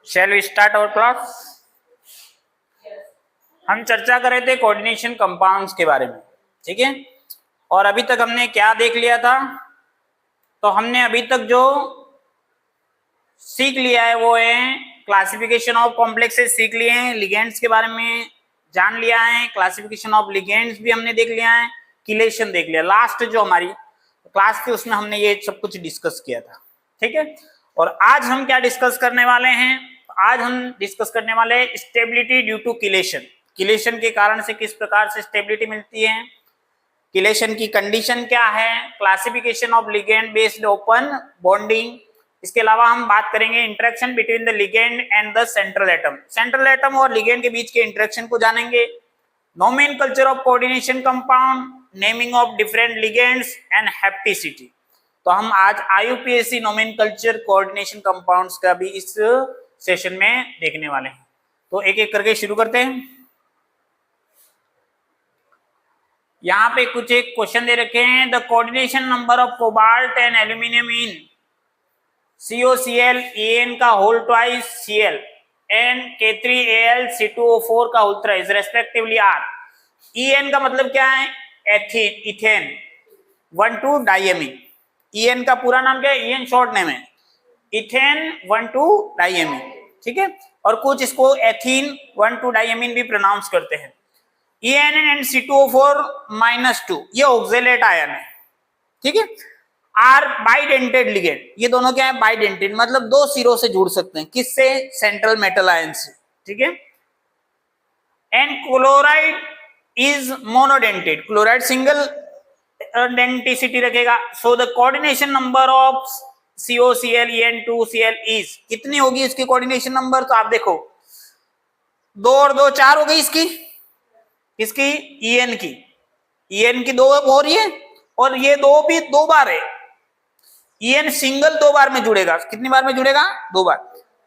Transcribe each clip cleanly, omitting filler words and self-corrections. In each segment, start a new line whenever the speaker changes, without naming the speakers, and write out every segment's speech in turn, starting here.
Shell we start our class. हम चर्चा कर रहे थे कोऑर्डिनेशन कंपाउंड्स के बारे में, ठीक है। और अभी तक हमने क्या देख लिया था? तो हमने अभी तक जो सीख लिया है वो है क्लासिफिकेशन ऑफ कॉम्प्लेक्सेस सीख लिए हैं, लिगेंड्स के बारे में जान लिया है, क्लासिफिकेशन ऑफ लिगेंड्स भी हमने देख लिया है, किलेशन देख लिया। लास्ट जो हमारी क्लास थी उसमें हमने ये सब कुछ डिस्कस किया था, ठीक है। और आज हम क्या डिस्कस करने वाले हैं? आज हम डिस्कस करने वाले हैं stability due to chelation. Chelation के कारण से किस प्रकार से स्टेबिलिटी मिलती है, किलेशन की कंडीशन क्या है, classification of ligand based upon bonding. इसके अलावा हम बात करेंगे interaction between the ligand and the central atom. Central atom और लिगेंड के बीच के इंटरेक्शन को जानेंगे। Nomenclature of coordination compound, naming of different ligands and hapticity. तो हम आज आईयूपीएसी नोमेनकल्चर कोऑर्डिनेशन कंपाउंड्स का भी इस सेशन में देखने वाले हैं। तो एक एक करके शुरू करते हैं। यहाँ पे कुछ एक क्वेश्चन दे रखे हैं। The coordination number of cobalt and aluminium in COCl En का whole twice Cl and K3Al C2O4 का whole thrice respectively are. En का मतलब क्या है? Ethene, ethane 1,2 diamine. En का पूरा नाम क्या है? En शॉर्ट नेम है, इथेन 1,2 डाइएमीन, ठीक है। और कुछ इसको एथीन 1,2 डाइएमीन भी प्रोनाउंस करते हैं। En एंड C2O4-2 ये ऑक्जेलेट आयन है, ठीक है। आर बाइडेंटेड लिगेंड, ये दोनों क्या है? बाइडेंटेड, मतलब दो सिरों से जुड़ सकते हैं। किससे? सेंट्रल मेटल आयन से, ठीक है। And chloride is monodentate, chloride single denticity रखेगा। So the coordination number of COCl En2Cl is, कितनी होगी इसकी कोऑर्डिनेशन नंबर? तो आप देखो 2 और 2 4 हो गई इसकी En की 2 हो रही है, और ये 2 भी 2 बार है। En सिंगल 2 बार में जुड़ेगा। कितनी बार में जुड़ेगा? 2 बार।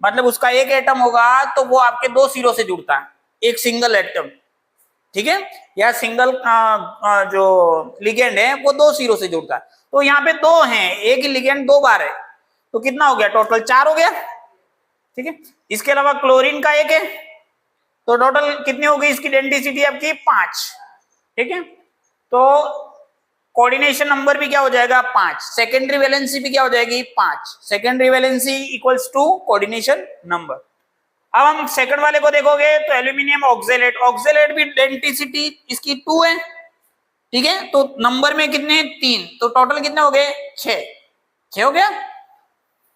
मतलब उसका एक एटम होगा तो वो आपके 2 सिरों से जुड़ता है, एक सिंगल एटम, ठीक है। या सिंगल जो लिगेंड है वो 2 सिरों से जुड़ता है। तो यहाँ पे 2 हैं, एक ही लिगेंड 2 बार है, तो कितना हो गया? टोटल 4 हो गया, ठीक है। इसके अलावा क्लोरीन का एक है, तो टोटल कितनी हो गई इसकी डेंसिटी आपकी? 5, ठीक है। तो कोऑर्डिनेशन नंबर भी क्या हो जाएगा? 5। सेकेंडरी वैलेंसी भी क्या हो जाएगी? 5। Secondary valency equals to coordination number. अब हम सेकंड वाले को देखोगे तो एल्यूमिनियम ऑक्जेलेट, ऑक्जेलेट भी डेंसिटी इसकी 2 है, ठीक है। तो नंबर में कितने? 3, तो टोटल कितने हो गए? 6 हो गया।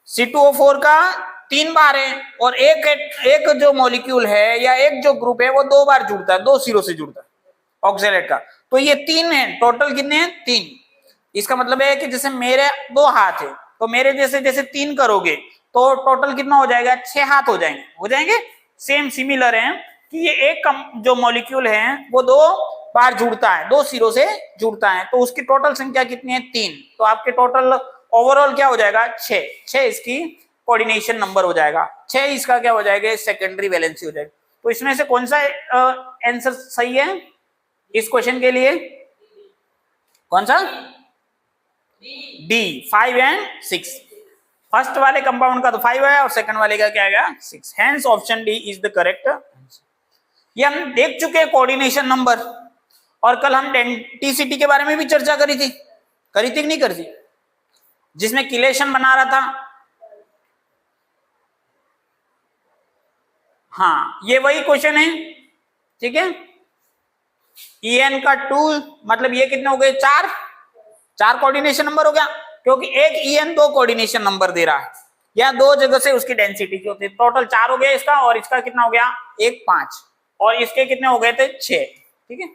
C2O4 का 3 बार है, और एक जो मॉलिक्यूल है या एक जो ग्रुप है वो 2 बार जुड़ता है, 2 सिरों से जुड़ता है ऑक्जेलेट का। तो ये 3 है, टोटल कितने हैं? 3। इसका मतलब है कि जैसे मेरे 2 हाथ है, तो मेरे जैसे जैसे 3 करोगे तो टोटल कितना हो जाएगा? 6 हाथ हो जाएंगे। सेम सिमिलर है कि ये एक जो मॉलिक्यूल है वो 2 बार जुड़ता है, 2 सिरों से जुड़ता है, तो उसकी टोटल संख्या कितनी है? 3। तो आपके टोटल ओवरऑल क्या हो जाएगा? 6 इसकी कोऑर्डिनेशन नंबर हो जाएगा। 6 इसका क्या हो जाएगा? सेकेंडरी वैलेंसी हो जाएगी। तो इसमें से कौन सा आंसर सही है इस क्वेश्चन के लिए? कौन सा? D, 5 and 6। फर्स्ट वाले कंपाउंड का तो 5 है और सेकंड वाले का क्या है? 6। Hence option D is the correct answer. ये हम देख चुके हैं कोऑर्डिनेशन नंबर, और कल हम डेंसिटी के बारे में भी चर्चा करी थी कि नहीं करी थी, जिसमें किलेशन बना रहा था। हाँ, ये वही क्वेश्चन है, ठीक है। En का 2, मतलब ये कितने हो गए? 4 कोऑर्डिनेशन नंबर हो गया, क्योंकि एक En 2 कोऑर्डिनेशन नंबर दे रहा है, या 2 जगह से उसकी डेंसिटी की होती है। टोटल 4 हो गया इसका, और इसका कितना हो गया? 1 5, और इसके कितने हो गए थे? 6, ठीक है।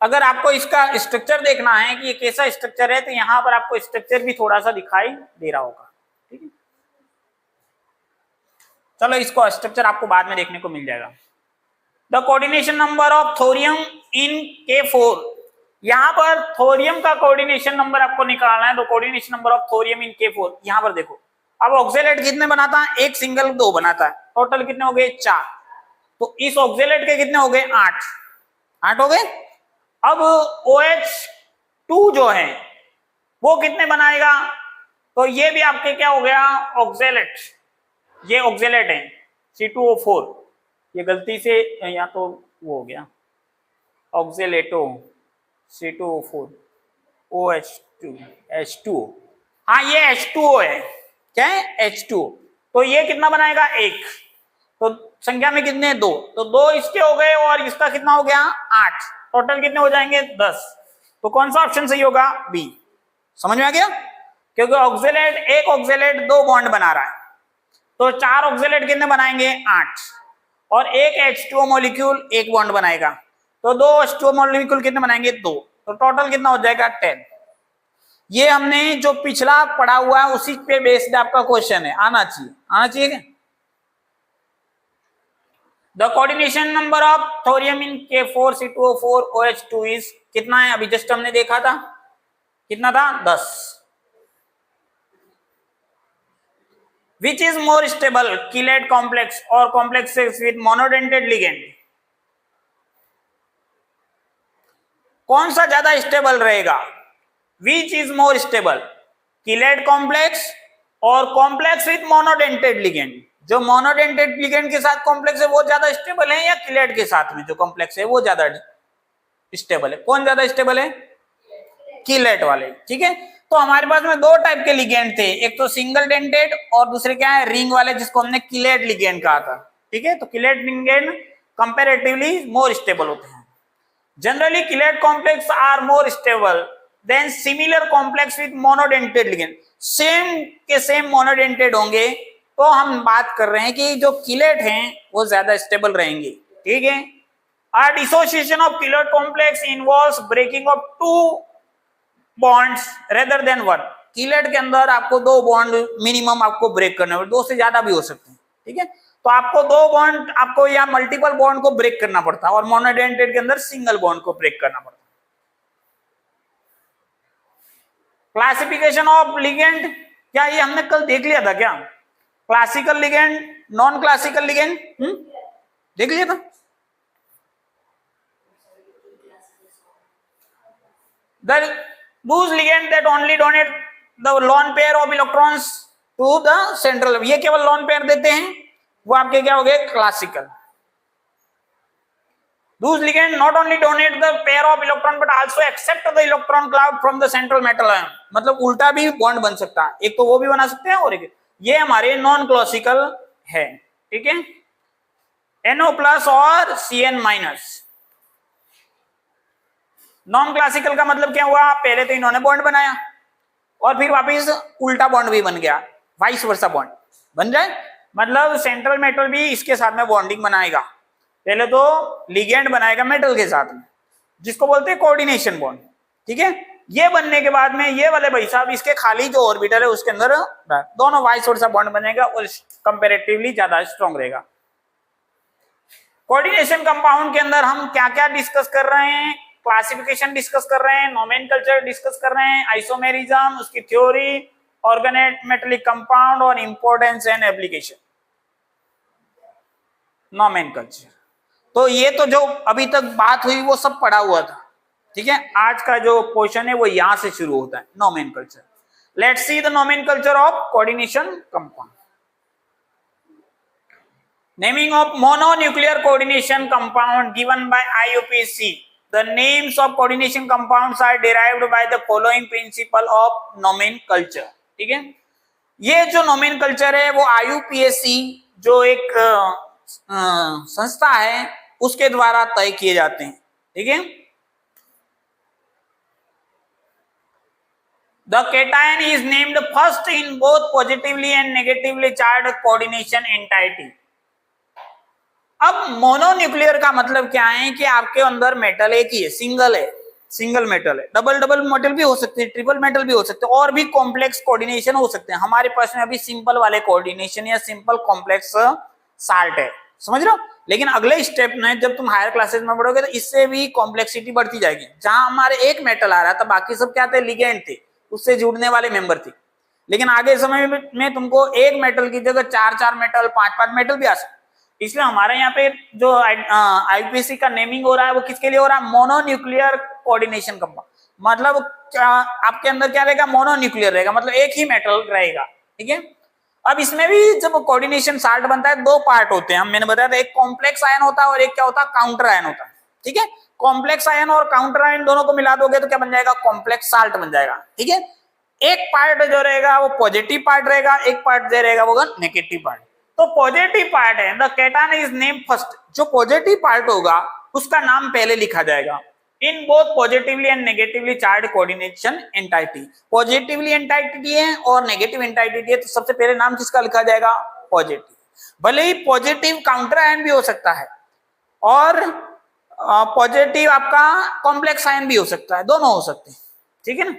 अगर आपको इसका स्ट्रक्चर देखना है कि ये कैसा स्ट्रक्चर है, तो यहाँ पर आपको स्ट्रक्चर भी थोड़ा सा दिखाई दे रहा होगा, ठीक है। चलो, इसको स्ट्रक्चर आपको बाद में देखने को मिल जाएगा। The coordination number of thorium in K4, यहाँ पर थोरियम का कोऑर्डिनेशन नंबर आपको निकालना है। तो coordination number of thorium in K4, यहाँ पर देखो। अब ऑक्जेलेट कितने बनाता है? एक सिंगल 2 बनाता है, टोटल कितने हो गए? 4। तो इस ऑक्जेलेट के कितने हो गए? 8 हो गए। अब OH2 जो है वो कितने बनाएगा? तो ये भी आपके क्या हो गया, ऑक्जेलेट, ये ऑक्जेलेट है C2O4, ये गलती से या तो वो हो गया ऑक्जेलेटो C2O4 OH2 H2O, हाँ ये H2O है, क्या है H2O। तो ये कितना बनाएगा, एक, तो संख्या में कितने, दो, तो दो इसके हो गए और इसका कितना हो गया, 8, टोटल कितने हो जाएंगे, 10। तो कौन सा ऑप्शन सही होगा, बी। समझ में आ गया, क्योंकि ऑक्जेलेट, एक ऑक्जेलेट दो बॉन्ड बना रहा है, तो 4 ऑक्जेलेट कितने बनाएंगे, 8, और एक H2O मॉलिक्यूल एक बॉन्ड बनाएगा, तो दो H2O मॉलिक्यूल कितने बनाएंगे, 2, तो टोटल कितना हो जाएगा, 10। ये हमने जो पिछला पढ़ा हुआ है उसी पे बेस्ड आपका क्वेश्चन है, आना चाहिए क्या? The coordination number of thorium in K4C2O4 OH2 is कितना है, अभी जस्ट हमने देखा था, कितना था, 10। Which is more stable, chelate complex और कॉम्प्लेक्सेस विद मोनोडेंटेड लिगेंड, कौन सा ज्यादा स्टेबल रहेगा, which is more stable, chelate complex और कॉम्प्लेक्स विद मोनोडेंटेड लिगेंड, जो मोनोडेंटेड लिगेंड के साथ कॉम्प्लेक्स है वो ज्यादा स्टेबल है, या कीलेट के साथ में जो कॉम्प्लेक्स है वो ज्यादा स्टेबल है, कौन ज्यादा स्टेबल है, कीलेट वाले, ठीक है। तो हमारे पास में दो टाइप के लिगेंड थे, एक तो सिंगल डेंटेड और दूसरे क्या है, रिंग वाले, जिसको हमने कीलेट लिगेंड कहा था, ठीक है। तो chelate ligand comparatively more stable होते हैं, generally chelate complex are more stable than similar complex with monodentate ligand, same के सेम मोनोडेंटेड होंगे, तो हम बात कर रहे हैं कि जो कीलेट हैं वो ज्यादा स्टेबल रहेंगे, ठीक है। A dissociation of keloid complex involves breaking of 2 bonds rather than 1। Chelate के अंदर आपको 2 बॉन्ड मिनिमम आपको ब्रेक करने पड़ते, 2 से ज्यादा भी हो सकते हैं, ठीक है। तो आपको 2 बॉन्ड आपको या मल्टीपल बॉन्ड को ब्रेक करना पड़ता है, और मोनोडेंटेड के अंदर सिंगल बॉन्ड को ब्रेक करना पड़ता है। क्लासिफिकेशन ऑफ लिगेंड, क्या ये हमने कल देख लिया था क्या, classical ligand, non classical ligand, देख लिया था। Those ligands that only donate the lone pair of electrons to the central, ये केवल lone pair देते हैं, वो आपके क्या हो गए, classical. Those ligands not only donate the pair of electron but also accept the electron cloud from the central metal ion, मतलब उल्टा भी बॉन्ड बन सकता है, एक तो वो भी बना सकते हैं और एक ये हमारे नॉन क्लासिकल है, ठीक है। NO+ और CN-। नॉन क्लासिकल का मतलब क्या हुआ, पहले तो इन्होंने बॉन्ड बनाया और फिर वापस उल्टा बॉन्ड भी बन गया, वाइस वर्सा बॉन्ड बन जाए, मतलब सेंट्रल मेटल भी इसके साथ में बॉन्डिंग बनाएगा, पहले तो लिगेंड बनाएगा मेटल के साथ में, जिसको बोलते हैं कोऑर्डिनेशन बॉन्ड, ठीक है। ये बनने के बाद में ये वाले भाई साहब इसके खाली जो ऑर्बिटल है उसके अंदर दोनों वाइस वर्सा बॉन्ड बनेगा और कंपैरेटिवली ज्यादा स्ट्रॉन्ग रहेगा। कोऑर्डिनेशन कंपाउंड के अंदर हम क्या क्या डिस्कस कर रहे हैं, क्लासिफिकेशन डिस्कस कर रहे हैं, नोमेनकल्चर डिस्कस कर रहे हैं, आइसोमेरिज्म, उसकी थ्योरी, ऑर्गेनेट मेटेलिक कंपाउंड और इंपॉर्टेंस एंड एप्लीकेशन, नोमेनकल्चर। तो ये तो जो अभी तक बात हुई वो सब पढ़ा हुआ था, ठीक है। आज का जो पोर्शन है वो यहां से शुरू होता है, nomenclature. Let's see the nomenclature of coordination compound. Naming of mononuclear coordination compound given by IUPAC। The names of coordination compounds are derived by the following principle of nomenclature, ठीक है। ये जो nomenclature है वो IUPAC जो एक संस्था है उसके द्वारा तय किए जाते हैं, ठीक है। The cation is named first in both positively and negatively charged coordination entity। अब मोनोन्यूक्लियर का मतलब क्या है कि आपके अंदर मेटल एक ही है, सिंगल मेटल है, डबल मेटल भी हो सकते हैं, ट्रिपल मेटल भी हो सकते हैं, और भी कॉम्प्लेक्स कोऑर्डिनेशन हो सकते हैं। हमारे पास में अभी सिंपल वाले कोऑर्डिनेशन या सिंपल कॉम्प्लेक्स साल्ट है, समझ रहे हो। लेकिन अगले स्टेप में जब तुम हायर क्लासेस में बढ़ोगे तो इससे भी कॉम्प्लेक्सिटी बढ़ती जाएगी। जहां हमारे एक मेटल आ रहा था बाकी सब क्या थे, लिगेंड थे, उससे जुड़ने वाले मेंबर थे। लेकिन आगे समय में तुमको एक मेटल की जगह 4 मेटल 5 मेटल भी आ सकते। इसलिए हमारे यहाँ पे जो IUPAC का नेमिंग हो रहा है वो किसके लिए हो रहा है, मोनोन्यूक्लियर कोऑर्डिनेशन कंपाउंड। मतलब क्या आपके अंदर क्या रहेगा, मोनोन्यूक्लियर रहेगा, मतलब एक ही मेटल रहेगा, ठीक है। अब इसमें भी जब कोऑर्डिनेशन साल्ट बनता है दो पार्ट होते हैं, मैंने बताया था, एक कॉम्प्लेक्स आयन होता है और एक क्या होता है, काउंटर आयन होता है, ठीक है। कॉम्प्लेक्स आयन और काउंटर आयन दोनों को मिला दोगे तो क्या बन जाएगा, कॉम्प्लेक्स साल्ट बन जाएगा, ठीक है। एक पार्ट जो रहेगा वो पॉजिटिव पार्ट रहेगा, एक पार्ट जो रहेगा वो नेगेटिव पार्ट। तो पॉजिटिव पार्ट है, the cation is name first, जो पॉजिटिव पार्ट होगा उसका नाम पहले लिखा जाएगा। In both positively and negatively charge coordination entity, positively entity है और नेगेटिव एंटाइटी है, तो सबसे पहले नाम किसका लिखा जाएगा, पॉजिटिव। भले ही पॉजिटिव काउंटर आयन भी हो सकता है और पॉजिटिव आपका कॉम्प्लेक्स आयन भी हो सकता है, दोनों हो सकते हैं, ठीक है ना।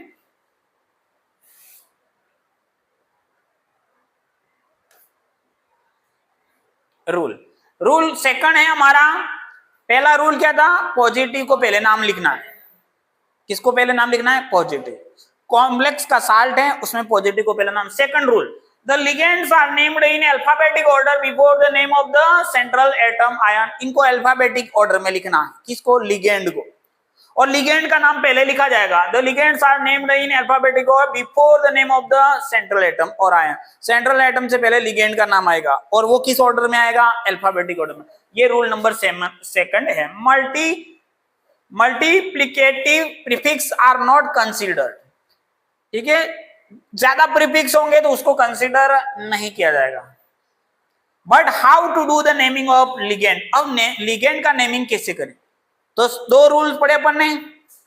रूल सेकंड है हमारा, पहला रूल क्या था, पॉजिटिव को पहले नाम लिखना है। किसको पहले नाम लिखना है, पॉजिटिव। कॉम्प्लेक्स का साल्ट है उसमें पॉजिटिव को पहले नाम। Second rule, the ligands are named in alphabetic order before the name of the central atom ion. इनको अल्फाबेटिक ऑर्डर में लिखना है, किसको, लिगेंड को, और लिगेंड का नाम पहले लिखा जाएगा। The ligands are named in alphabetic order before the name of the central atom और आयन। सेंट्रल एटम से पहले लिगेंड का नाम आएगा और वो किस ऑर्डर में आएगा, अल्फाबेटिक ऑर्डर में। ये रूल नंबर सेकंड है। Multiplicative prefix are not considered, ठीक है, ज्यादा प्रीफिक्स होंगे तो उसको कंसीडर नहीं किया जाएगा। But how to do the naming of ligand, अब लिगेंड का नेमिंग कैसे करें, तो दो रूल पढ़े अपन ने।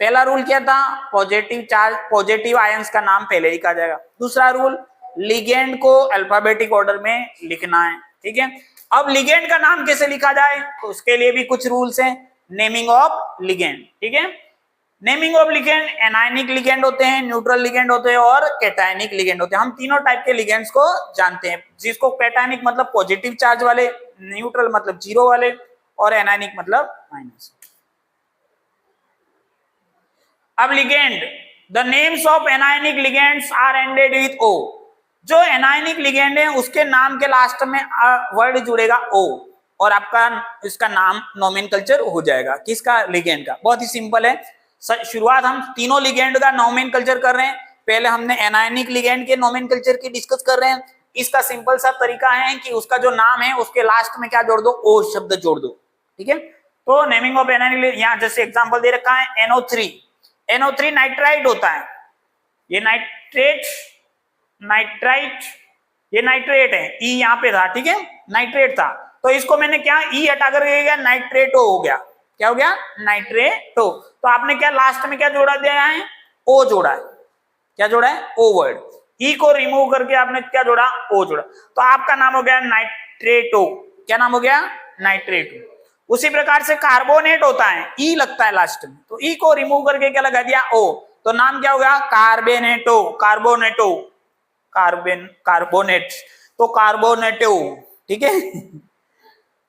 पहला रूल क्या था, पॉजिटिव चार्ज, पॉजिटिव आयंस का नाम पहले लिखा जाएगा। दूसरा रूल, लिगेंड को अल्फाबेटिक ऑर्डर में लिखना है, ठीक है। अब लिगेंड का नाम कैसे लिखा जाए, तो उसके लिए भी कुछ रूल्स हैं। नेमिंग ऑफ लिगेंड, ठीक है। Naming of ligand, anionic ligand होते हैं, न्यूट्रल लिगेंड होते हैं और कैटायनिक लिगेंड होते हैं। हम तीनों टाइप के लिगेंड्स को जानते हैं, जिसको कैटायनिक मतलब पॉजिटिव चार्ज वाले, न्यूट्रल मतलब जीरो वाले और एनायनिक मतलब माइनस। अब ligand, the names of anionic ligands are ended with O. जो एनायनिक लिगेंड है उसके नाम के लास्ट में वर्ड जुड़ेगा ओ और आपका इसका नाम नोमेनकल्चर हो जाएगा, किसका, लिगेंड का। बहुत ही सिंपल है। शुरुआत हम तीनों लिगेंड का नोमेनकल्चर कर रहे हैं। पहले हमने एनायनिक लिगेंड के नोमेनकल्चर की डिस्कस कर रहे हैं। इसका सिंपल सा तरीका है कि उसका जो नाम है उसके लास्ट में क्या जोड़ दो, ओ शब्द जोड़ दो, ठीक है। तो नेमिंग ऑफ एनायनिक, यहाँ जैसे एग्जांपल दे रखा है NO3, NO3 नाइट्राइट होता है, ये नाइट्रेट, ये नाइट्रेट है, ई यहाँ पे था, ठीक है, नाइट्रेट था, तो इसको मैंने क्या ई हटा कर गया, नाइट्रेटो हो गया। क्या हो गया, नाइट्रेटो। तो आपने क्या लास्ट में क्या जोड़ा दिया है, ओ जोड़ा है। क्या जोड़ा है, ओ वर्ड। ई को रिमूव करके आपने क्या जोड़ा, ओ जोड़ा, तो आपका नाम हो गया नाइट्रेटो। क्या नाम हो गया, नाइट्रेटो। उसी प्रकार से कार्बोनेट होता है, ई लगता है लास्ट में, तो ई को रिमूव करके क्या लगा दिया, ओ, तो नाम क्या हो गया, कार्बोनेटो, कार्बोनेटो, कार्बोनेट, तो कार्बोनेटो, ठीक है।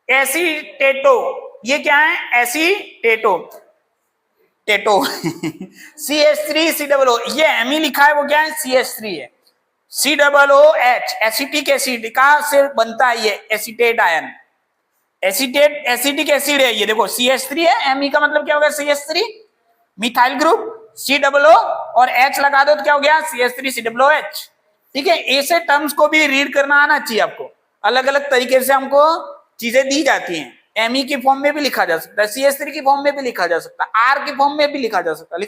एसीटेटो, ये क्या है, एसीटेटो, टेटो CH3COO, ये एमी लिखा है वो क्या है, CH3 है। COOH, एसिटिक एसिड का से बनता है ये acetate ion, acetate acetic acid है ये, देखो CH3 है, एमी का मतलब क्या हो गया, CH3 मिथाइल ग्रुप, COO और H लगा दो तो क्या हो गया, CH3COOH, ठीक है। ऐसे टर्म्स को भी रीड करना आना चाहिए आपको। अलग अलग तरीके से हमको चीजें दी जाती हैं। एमी की फॉर्म में भी लिखा जा सकता है, CH3 की फॉर्म में भी लिखा जा सकता है, आर की फॉर्म में भी लिखा जा सकता है,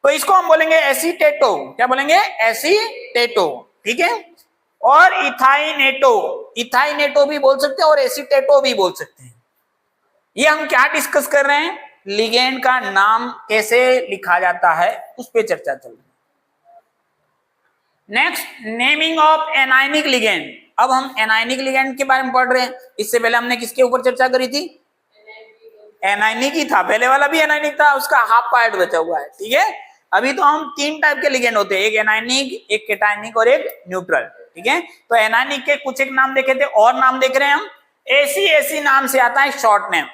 तो इसको हम बोलेंगे एसीटेटो। क्या बोलेंगे, एसीटेटो, ठीक है। और इथाइनेटो, इथाइनेटो भी बोल सकते हैं और एसीटेटो भी बोल सकते हैं। ये हम क्या डिस्कस कर रहे हैं, लिगेंड का नाम कैसे लिखा जाता है उस पर चर्चा चल रही है। Next, naming of anionic ligand. अब हम एनायनिक लिगेंड के बारे में पढ़ रहे हैं। इससे पहले हमने किसके ऊपर चर्चा करी थी, एनायनिक ही था, पहले वाला भी एनायनिक था, उसका हाफ पार्ट बचा हुआ है, ठीक है। अभी तो हम तीन टाइप के लिगेंड होते हैं, एक एनायनिक, एक कैटायनिक और एक न्यूट्रल, ठीक है। तो एनायनिक के कुछ एक नाम देखे थे और नाम देख रहे हैं हम। एसी नाम से आता है शॉर्ट नेम।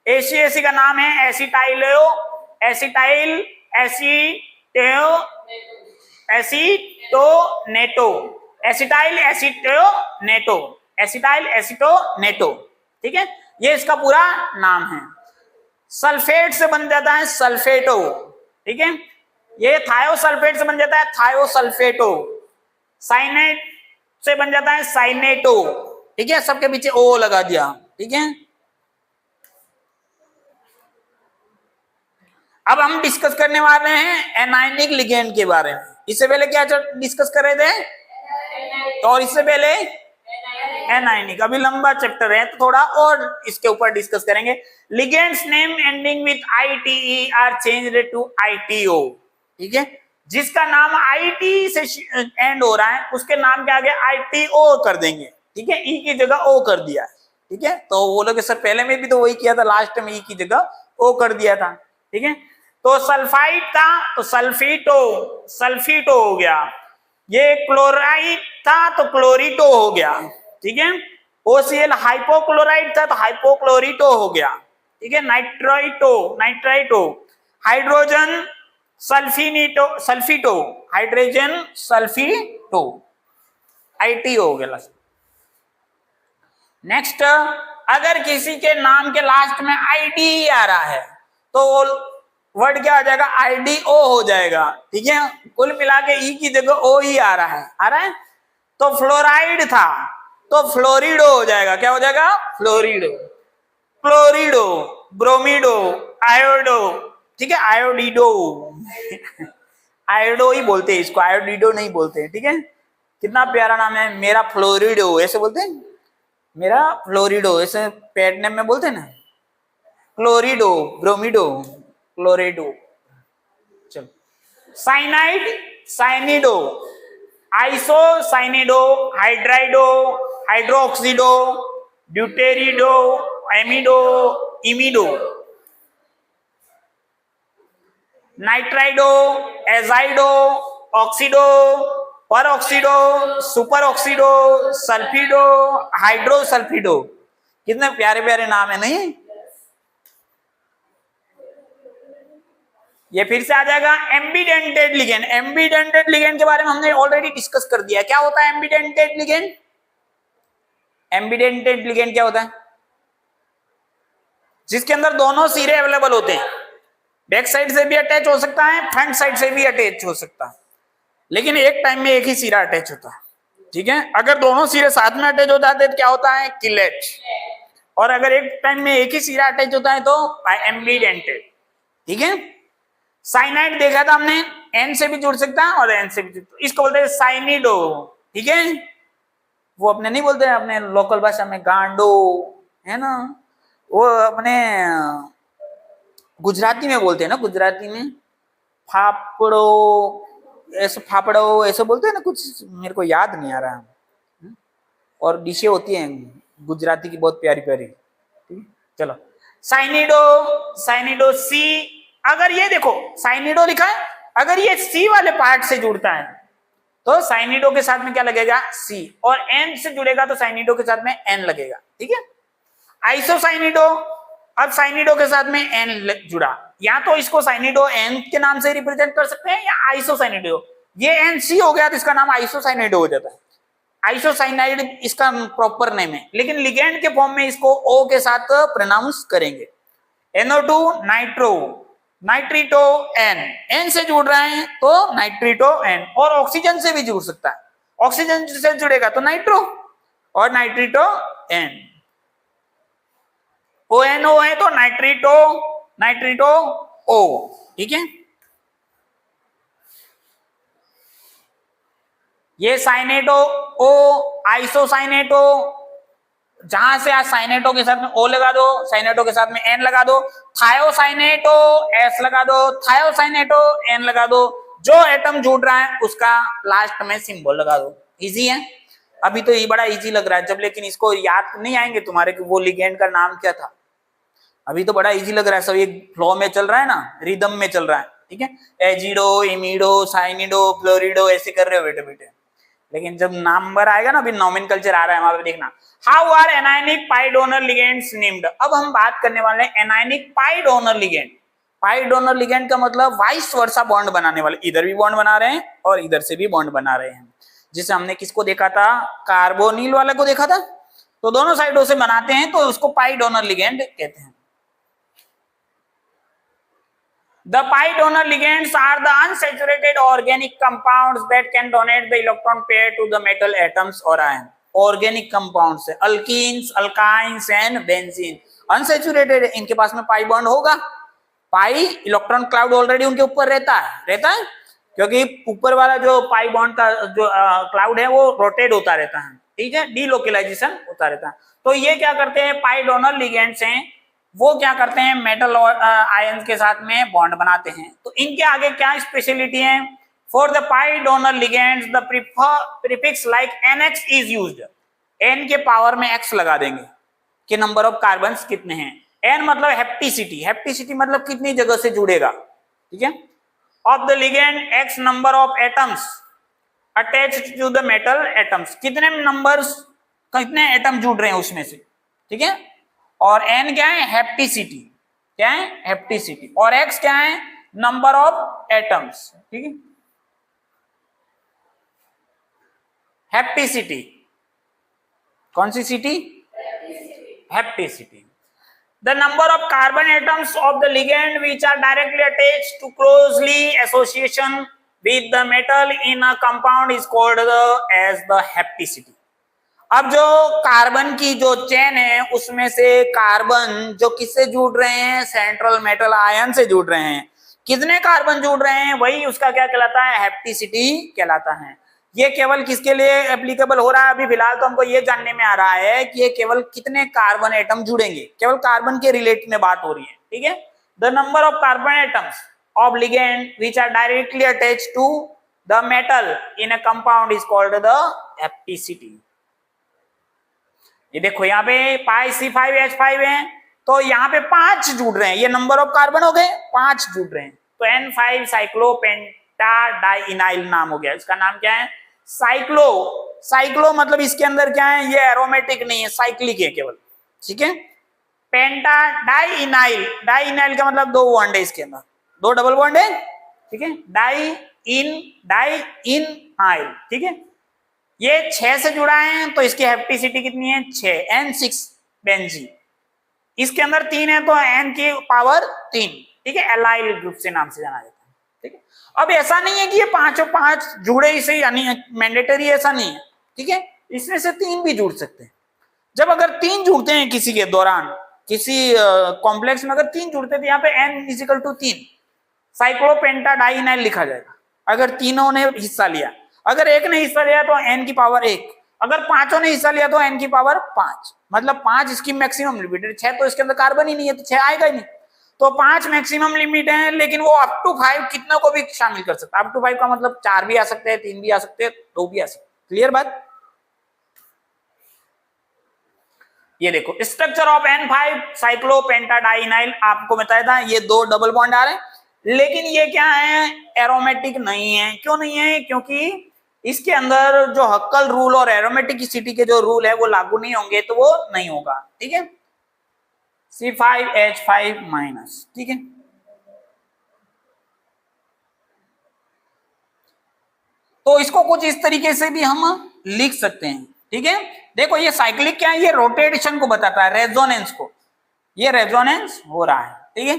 एसी का नाम है एसिटाइलो, एसिटाइल एसिटोनेटो, एसिटाइल एसिटोनेटो, एसिटाइल एसिटोनेटो, ठीक है, ये इसका पूरा नाम है। सल्फेट से बन जाता है सल्फेटो, ठीक है। ये थायोसल्फेट से बन जाता है थायोसल्फेटो, साइनेट से बन जाता है साइनेटो, ठीक है, सबके पीछे ओ लगा दिया, ठीक है। अब हम डिस्कस करने वाले हैं एनायनिक लिगेंड के बारे में। इससे पहले क्या डिस्कस कर रहे थे, और इससे पहले एनायनिक। अभी लंबा चैप्टर है तो थोड़ा और इसके ऊपर डिस्कस करेंगे। Ligands name ending with ITE are changed to ITO, ठीक है, जिसका नाम IT से एंड हो रहा है उसके नाम के आगे ITO कर देंगे, ठीक है, ई की जगह ओ कर दिया, ठीक है। तो वो लोग सर पहले में भी तो वही किया था, लास्ट में ई की जगह ओ कर दिया था, ठीक है। तो सल्फाइड था तो सल्फीटो, सल्फीटो हो गया। ये क्लोराइड था तो क्लोरीटो हो गया, ठीक है। OCl हाइपोक्लोराइड था तो हाइपोक्लोरीटो हो गया, ठीक है। Nitrito, nitrito. Hydrogen sulfinito, sulfito, hydrogen sulfito, IT हो गया। नेक्स्ट, अगर किसी के नाम के लास्ट में ID आ रहा है तो वर्ड क्या हो जाएगा, IDO हो जाएगा, ठीक है। कुल मिला के ई की जगह ओ ही आ रहा है। तो फ्लोराइड था तो फ्लोरिडो हो जाएगा, क्या हो जाएगा, फ्लोरिडो, क्लोरिडो, ब्रोमिडो, आयोडो, ठीक है, आयोडीडो आयोडो ही बोलते हैं इसको, आयोडीडो नहीं बोलते हैं, ठीक है। कितना प्यारा नाम है, मेरा फ्लोरिडो ऐसे बोलते हैं, मेरा फ्लोरिडो ऐसे पेट नेम में बोलते हैं ना, क्लोरिडो, ब्रोमिडो, क्लोरिडो। चलो, cyanide, cyanido, iso cyanido, hydrido, hydroxido, deuterido, amido, imido, nitrido, azido, oxido, peroxido, super oxido, sulfido, hydrosulfido. कितने प्यारे प्यारे नाम है नहीं। ये फिर से आ जाएगा एम्बिडेंटेड लिगेंड। एम्बिडेंटेड लिगेंड के बारे में हमने ऑलरेडी डिस्कस कर दिया। क्या होता है एम्बिडेंटेड लिगेंड? एम्बिडेंटेड लिगेंड क्या होता है? जिसके अंदर दोनों सिरे अवेलेबल होते हैं, बैक साइड से भी अटैच हो सकता है, फ्रंट साइड से भी अटैच हो सकता है, लेकिन एक टाइम में एक ही सिरा अटैच होता है, ठीक है। अगर दोनों सिरे साथ में अटैच हो जाते हैं तो क्या होता है, किलेट। और अगर एक टाइम में एक ही सिरा अटैच होता है तो एम्बिडेंटेड, ठीक है। साइनाइड देखा था हमने, एन से भी जुड़ सकता है और एन से भी जुड़, इसको बोलते हैं साइनिडो, ठीक है। वो अपने नहीं बोलते, अपने लोकल भाषा में गांडो है ना, वो अपने गुजराती में बोलते हैं ना, गुजराती में फापड़ो, ऐसे फापड़ो ऐसे बोलते हैं ना, कुछ मेरे को याद नहीं आ रहा। और डिशें होती हैं गुजराती की बहुत प्यारी प्यारी, ठीक। चलो, साइनिडो, साइनिडो सी। अगर ये देखो साइनिडो लिखा है, अगर ये सी वाले पार्ट से जुड़ता है तो साइनिडो के साथ में क्या लगेगा, सी, और एन से जुड़ेगा तो साइनिडो के साथ में एन लगेगा, ठीक है। आइसोसाइनिडो, अब साइनिडो के साथ में एन जुड़ा, या तो इसको साइनिडो एन के नाम से रिप्रेजेंट कर सकते हैं या आइसोसाइनिडो। ये एन सी हो गया तो इसका नाम आइसोसाइनिडो हो जाता है। आइसोसाइनाइड इसका प्रॉपर नेम है, लेकिन लिगेंड के फॉर्म में इसको ओ के साथ प्रोनाउंस करेंगे। NO2 नाइट्रो, नाइट्रीटो एन, एन से जुड़ रहे हैं तो नाइट्रीटो एन, और ऑक्सीजन से भी जुड़ सकता है, ऑक्सीजन से जुड़ेगा तो नाइट्रो और नाइट्रीटो एन। ONO है तो नाइट्रीटो, नाइट्रीटो ओ, ठीक है। ये साइनेटो ओ, आइसोसाइनेटो, जहां से आज साइनेटो के साथ में ओ लगा दो, साइनेटो के साथ में एन लगा दो, थायोसाइनेटो एस लगा दो, थायोसाइनेटो एन लगा दो, जो एटम जुड़ रहा है उसका लास्ट में सिंबल लगा दो। इजी है, अभी तो ये बड़ा इजी लग रहा है जब, लेकिन इसको याद नहीं आएंगे तुम्हारे कि वो लिगेंड का नाम क्या था। अभी तो बड़ा इजी लग रहा है, सब एक फ्लो में चल रहा है ना, रिदम में चल रहा है, ठीक है। एजिडो, इमिडो, साइनिडो, फ्लोरिडो ऐसे कर रहे हो बेटे बेटे, लेकिन जब नंबर आएगा ना, अभी नॉमेनकल्चर आ रहा है वहां पे देखना। How are anionic pi donor ligands named. अब हम बात करने वाले हैं anionic pi donor ligand. Pi donor ligand का मतलब वाइस वर्सा बॉन्ड बनाने वाले, इधर भी बॉन्ड बना रहे हैं और इधर से भी बॉन्ड बना रहे हैं। जिसे हमने किसको देखा था, कार्बोनिल वाले को देखा था, तो दोनों साइडों से बनाते हैं तो उसको पाई डोनर लिगेंड कहते हैं। The pi donor ligands are the unsaturated organic compounds that can donate the electron pair to the metal atoms or ion. Organic compounds है, alkenes, alkynes and benzene. Unsaturated है, इनके पास में pi bond होगा. pi electron cloud already उनके ऊपर रहता है, क्योंकि ऊपर वाला जो पाई बॉन्ड का जो क्लाउड है वो रोटेट होता रहता है, ठीक है, डीलोकलाइजेशन होता रहता है. तो ये क्या करते हैं, पाई डोनर लिगेंड्स हैं, वो क्या करते हैं, मेटल और आयंस के साथ में बॉन्ड बनाते हैं. तो इनके आगे क्या स्पेशलिटी है, for the pi donor ligands the prefix like NX is used. N के पावर में X लगा देंगे कि नंबर ऑफ कार्बन्स कितने हैं. N मतलब हेप्टिसिटी, हेप्टिसिटी मतलब कितनी जगह से जुड़ेगा, ठीक है. Of the ligand X number of atoms attached to the metal atoms, कितने नंबर्स, कितने एटम जुड़ रहे हैं उसमें से, ठीक है. और N क्या है, हेप्टिसिटी, क्या है, हेप्टिसिटी. और X क्या है, नंबर ऑफ एटम्स, ठीक है. हेप्टिसिटी, कौन सी city, हेप्टिसिटी. The number of carbon atoms of the ligand which are directly attached to closely association with the metal in a compound is called as the hapticity. अब जो carbon की जो chain है उसमें से कार्बन जो किससे जुड़ रहे हैं, सेंट्रल मेटल आयन से जुड़ रहे हैं. कितने कार्बन जुड़ रहे हैं, वही उसका क्या कहलाता है, हेप्टिसिटी कहलाता है. ये केवल किसके लिए एप्लीकेबल हो रहा है, अभी फिलहाल तो हमको ये जानने में आ रहा है कि ये केवल कितने कार्बन एटम जुड़ेंगे, केवल कार्बन के रिलेट में बात हो रही है, ठीक है. The number of carbon atoms of ligand which are directly attached to the metal in a compound is called the hapticity. ये देखो यहाँ पे पाई C5H5 है, तो यहाँ पे 5 जुड़ रहे हैं, ये नंबर ऑफ कार्बन हो गए, 5 जुड़ रहे हैं, तो N5 साइक्लोपेंटाडाइइनाइल नाम हो गया. इसका नाम क्या है, साइक्लो. साइक्लो मतलब इसके अंदर क्या है, ये एरोमेटिक नहीं है, साइक्लिक है केवल, ठीक है. पेंटाडाइइनाइल, डाइइनाइल का मतलब 2 बॉन्ड है इसके अंदर, 2 डबल बॉन्ड है, ठीक है. डाइइनाइल, ठीक है. ये 6 से जुड़ा है, तो इसकी हेप्टिसिटी कितनी है, 6. N6 बेंजीन, इसके अंदर 3 है तो N की पावर 3, ठीक है. एलाइल ग्रुप से नाम से जाना जाता है, ठीक है. अब ऐसा नहीं है कि ये 5 जुड़े इसे, यानी मैंडेटरी ऐसा नहीं है, ठीक है. इसमें से 3 भी जुड़ सकते हैं. जब अगर 3 जुड़ते हैं किसी के दौरान, किसी कॉम्प्लेक्स में अगर 3 जुड़ते हैं तो यहाँ पे N=3 साइक्लोपेंटाडाइइनाइल लिखा जाएगा, अगर तीनों ने हिस्सा लिया. अगर एक ने हिस्सा लिया तो N की पावर 1, अगर 5 ने हिस्सा लिया तो N की पावर 5, मतलब 5 इसकी मैक्सिमम लिमिट है. 6 तो इसके अंदर कार्बन ही नहीं है, तो 6 आएगा ही नहीं. तो 5 मैक्सिमम लिमिट है, लेकिन वो अप टू 5 कितना को भी शामिल कर सकता है. अप टू 5 का मतलब 4 भी आ सकते हैं, 3 भी आ सकते हैं, 2 भी आ सकते हैं. क्लियर बात. ये देखो स्ट्रक्चर ऑफ N5 साइक्लोपेंटाडाइइनाइल, आपको बताया था ये 2 डबल बॉन्ड आ रहे हैं, लेकिन ये क्या है, एरोमेटिक नहीं है. क्यों नहीं है, क्योंकि इसके अंदर जो हक्कल रूल और एरोमेटिसिटी के जो रूल है वो लागू नहीं होंगे, तो वो नहीं होगा, ठीक है. C5H5-, ठीक है. तो इसको कुछ इस तरीके से भी हम लिख सकते हैं, ठीक है. देखो ये साइक्लिक क्या है, ये रोटेशन को बताता है, रेजोनेंस को, ये रेजोनेंस हो रहा है, ठीक है.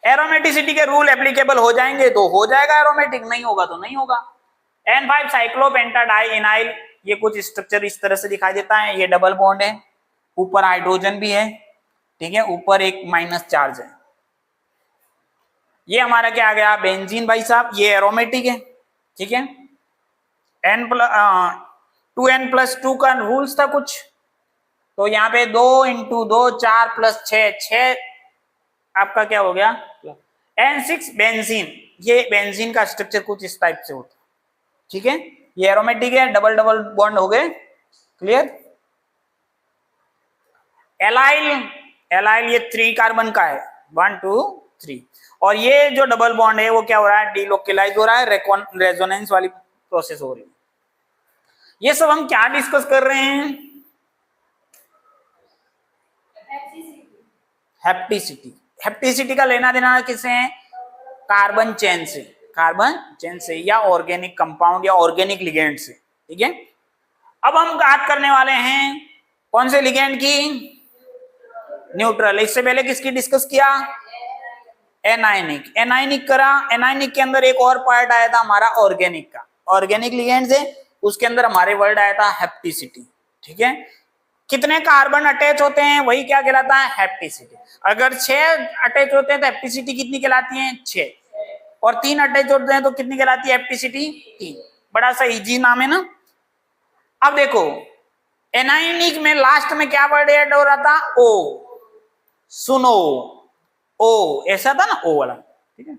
एरोमेटिसिटी के रूल एप्लीकेबल हो जाएंगे तो हो जाएगा एरोमेटिक, नहीं होगा तो नहीं होगा. N5 साइक्लोपेंटाडाइइनाइल, ये कुछ स्ट्रक्चर इस तरह से दिखाई देता है. ये डबल बॉन्ड है, ऊपर हाइड्रोजन भी है, ठीक है, ऊपर एक माइनस चार्ज है. ये हमारा क्या आ गया, बेंजीन भाई साहब, ये एरोमेटिक है, ठीक है. 2n+2 का रूल्स था कुछ, तो यहाँ पे 2 × 2 4 + 6 आपका क्या हो गया, N6 बेंजीन. ये बेंजीन का स्ट्रक्चर कुछ इस टाइप से होता है, ठीक है. ये एरोमेटिक है, डबल डबल बॉन्ड हो गए, क्लियर. एलाइल, एलाइल ये 3 कार्बन का है, 1 2 3, और ये जो डबल बॉन्ड है वो क्या हो रहा है, डीलोकलाइज हो रहा है, रेजोनेंस वाली प्रोसेस हो रही है. ये सब हम क्या डिस्कस कर रहे हैं, हेप्टिसिटी. हेप्टिसिटी का लेना देना किससे है, कार्बन चेन से, कार्बन चेन से, या ऑर्गेनिक कंपाउंड या ऑर्गेनिक लिगेंड से, ठीक है. अब हम बात करने वाले हैं कौन से लिगेंड की, न्यूट्रल. इससे पहले किसकी डिस्कस किया, एनायनिक, एनायनिक करा, एनायनिक के अंदर एक और पार्ट आया था हमारा ऑर्गेनिक का, ऑर्गेनिक लिगेंड से उसके अंदर हमारे वर्ड आया था हेप्टिसिटी। ठीक है, कितने कार्बन अटैच होते हैं वही क्या कहलाता है, हेप्टिसिटी। अगर 6 अटैच होते हैं तो हेप्टिसिटी कितनी कहलाती है, 6, और 3 अटैच होते हैं तो कितनी कहलाती है हेप्टिसिटी, 3। बड़ा सा इजी नाम है ना। अब देखो एनायनिक में लास्ट में क्या वर्ड ऐड हो रहा था, ओ, सुनो, ओ, ऐसा था ना, ओ वाला। ठीक है,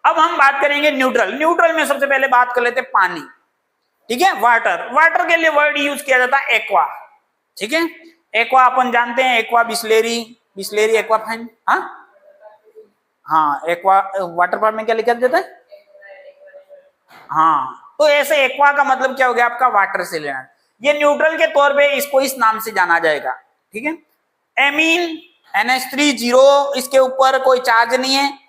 अब हम बात करेंगे न्यूट्रल। न्यूट्रल में सबसे पहले बात कर लेते हैं पानी। ठीक है, वाटर, वाटर के लिए वर्ड यूज किया जाता है एक्वा। ठीक है, एक्वा अपन जानते हैं, aqua Bisleri, Bisleri aqua fine. हाँ एक्वा वाटर पार्ट में क्या लिखा जाता है, हाँ, तो ऐसे एक्वा का मतलब क्या हो गया आपका, वाटर से लेना। ये न्यूट्रल के तौर पे इसको इस नाम से जाना जाएगा। ठीक है, एमीन NH3 इसके ऊपर कोई चार्ज नहीं है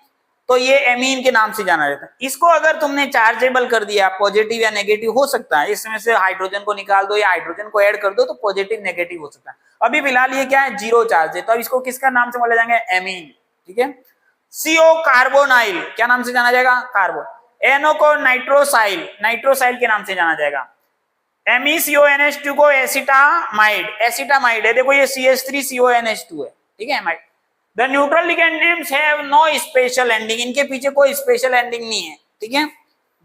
तो ये एमीन के नाम से जाना जाता है। इसको अगर तुमने चार्जेबल कर दिया, पॉजिटिव या नेगेटिव हो सकता है, इसमें से हाइड्रोजन को निकाल दो या हाइड्रोजन को ऐड कर दो तो पॉजिटिव नेगेटिव हो सकता है। अभी फिलहाल ये क्या है, 0 चार्ज है, तो अब इसको किसका नाम से बोले जाएंगे, एमीन। ठीक है, CO कार्बोनाइल क्या नाम से जाना जाएगा, कार्बन। NO को नाइट्रोसाइल, नाइट्रोसाइल के नाम से जाना जाएगा। MECONH2 को एसिटामाइड, एसिटामाइड है, देखो ये CH3CONH2 है। ठीक है, माइड। The neutral ligand names have no special ending, इनके पीछे कोई स्पेशल एंडिंग नहीं है। ठीक है,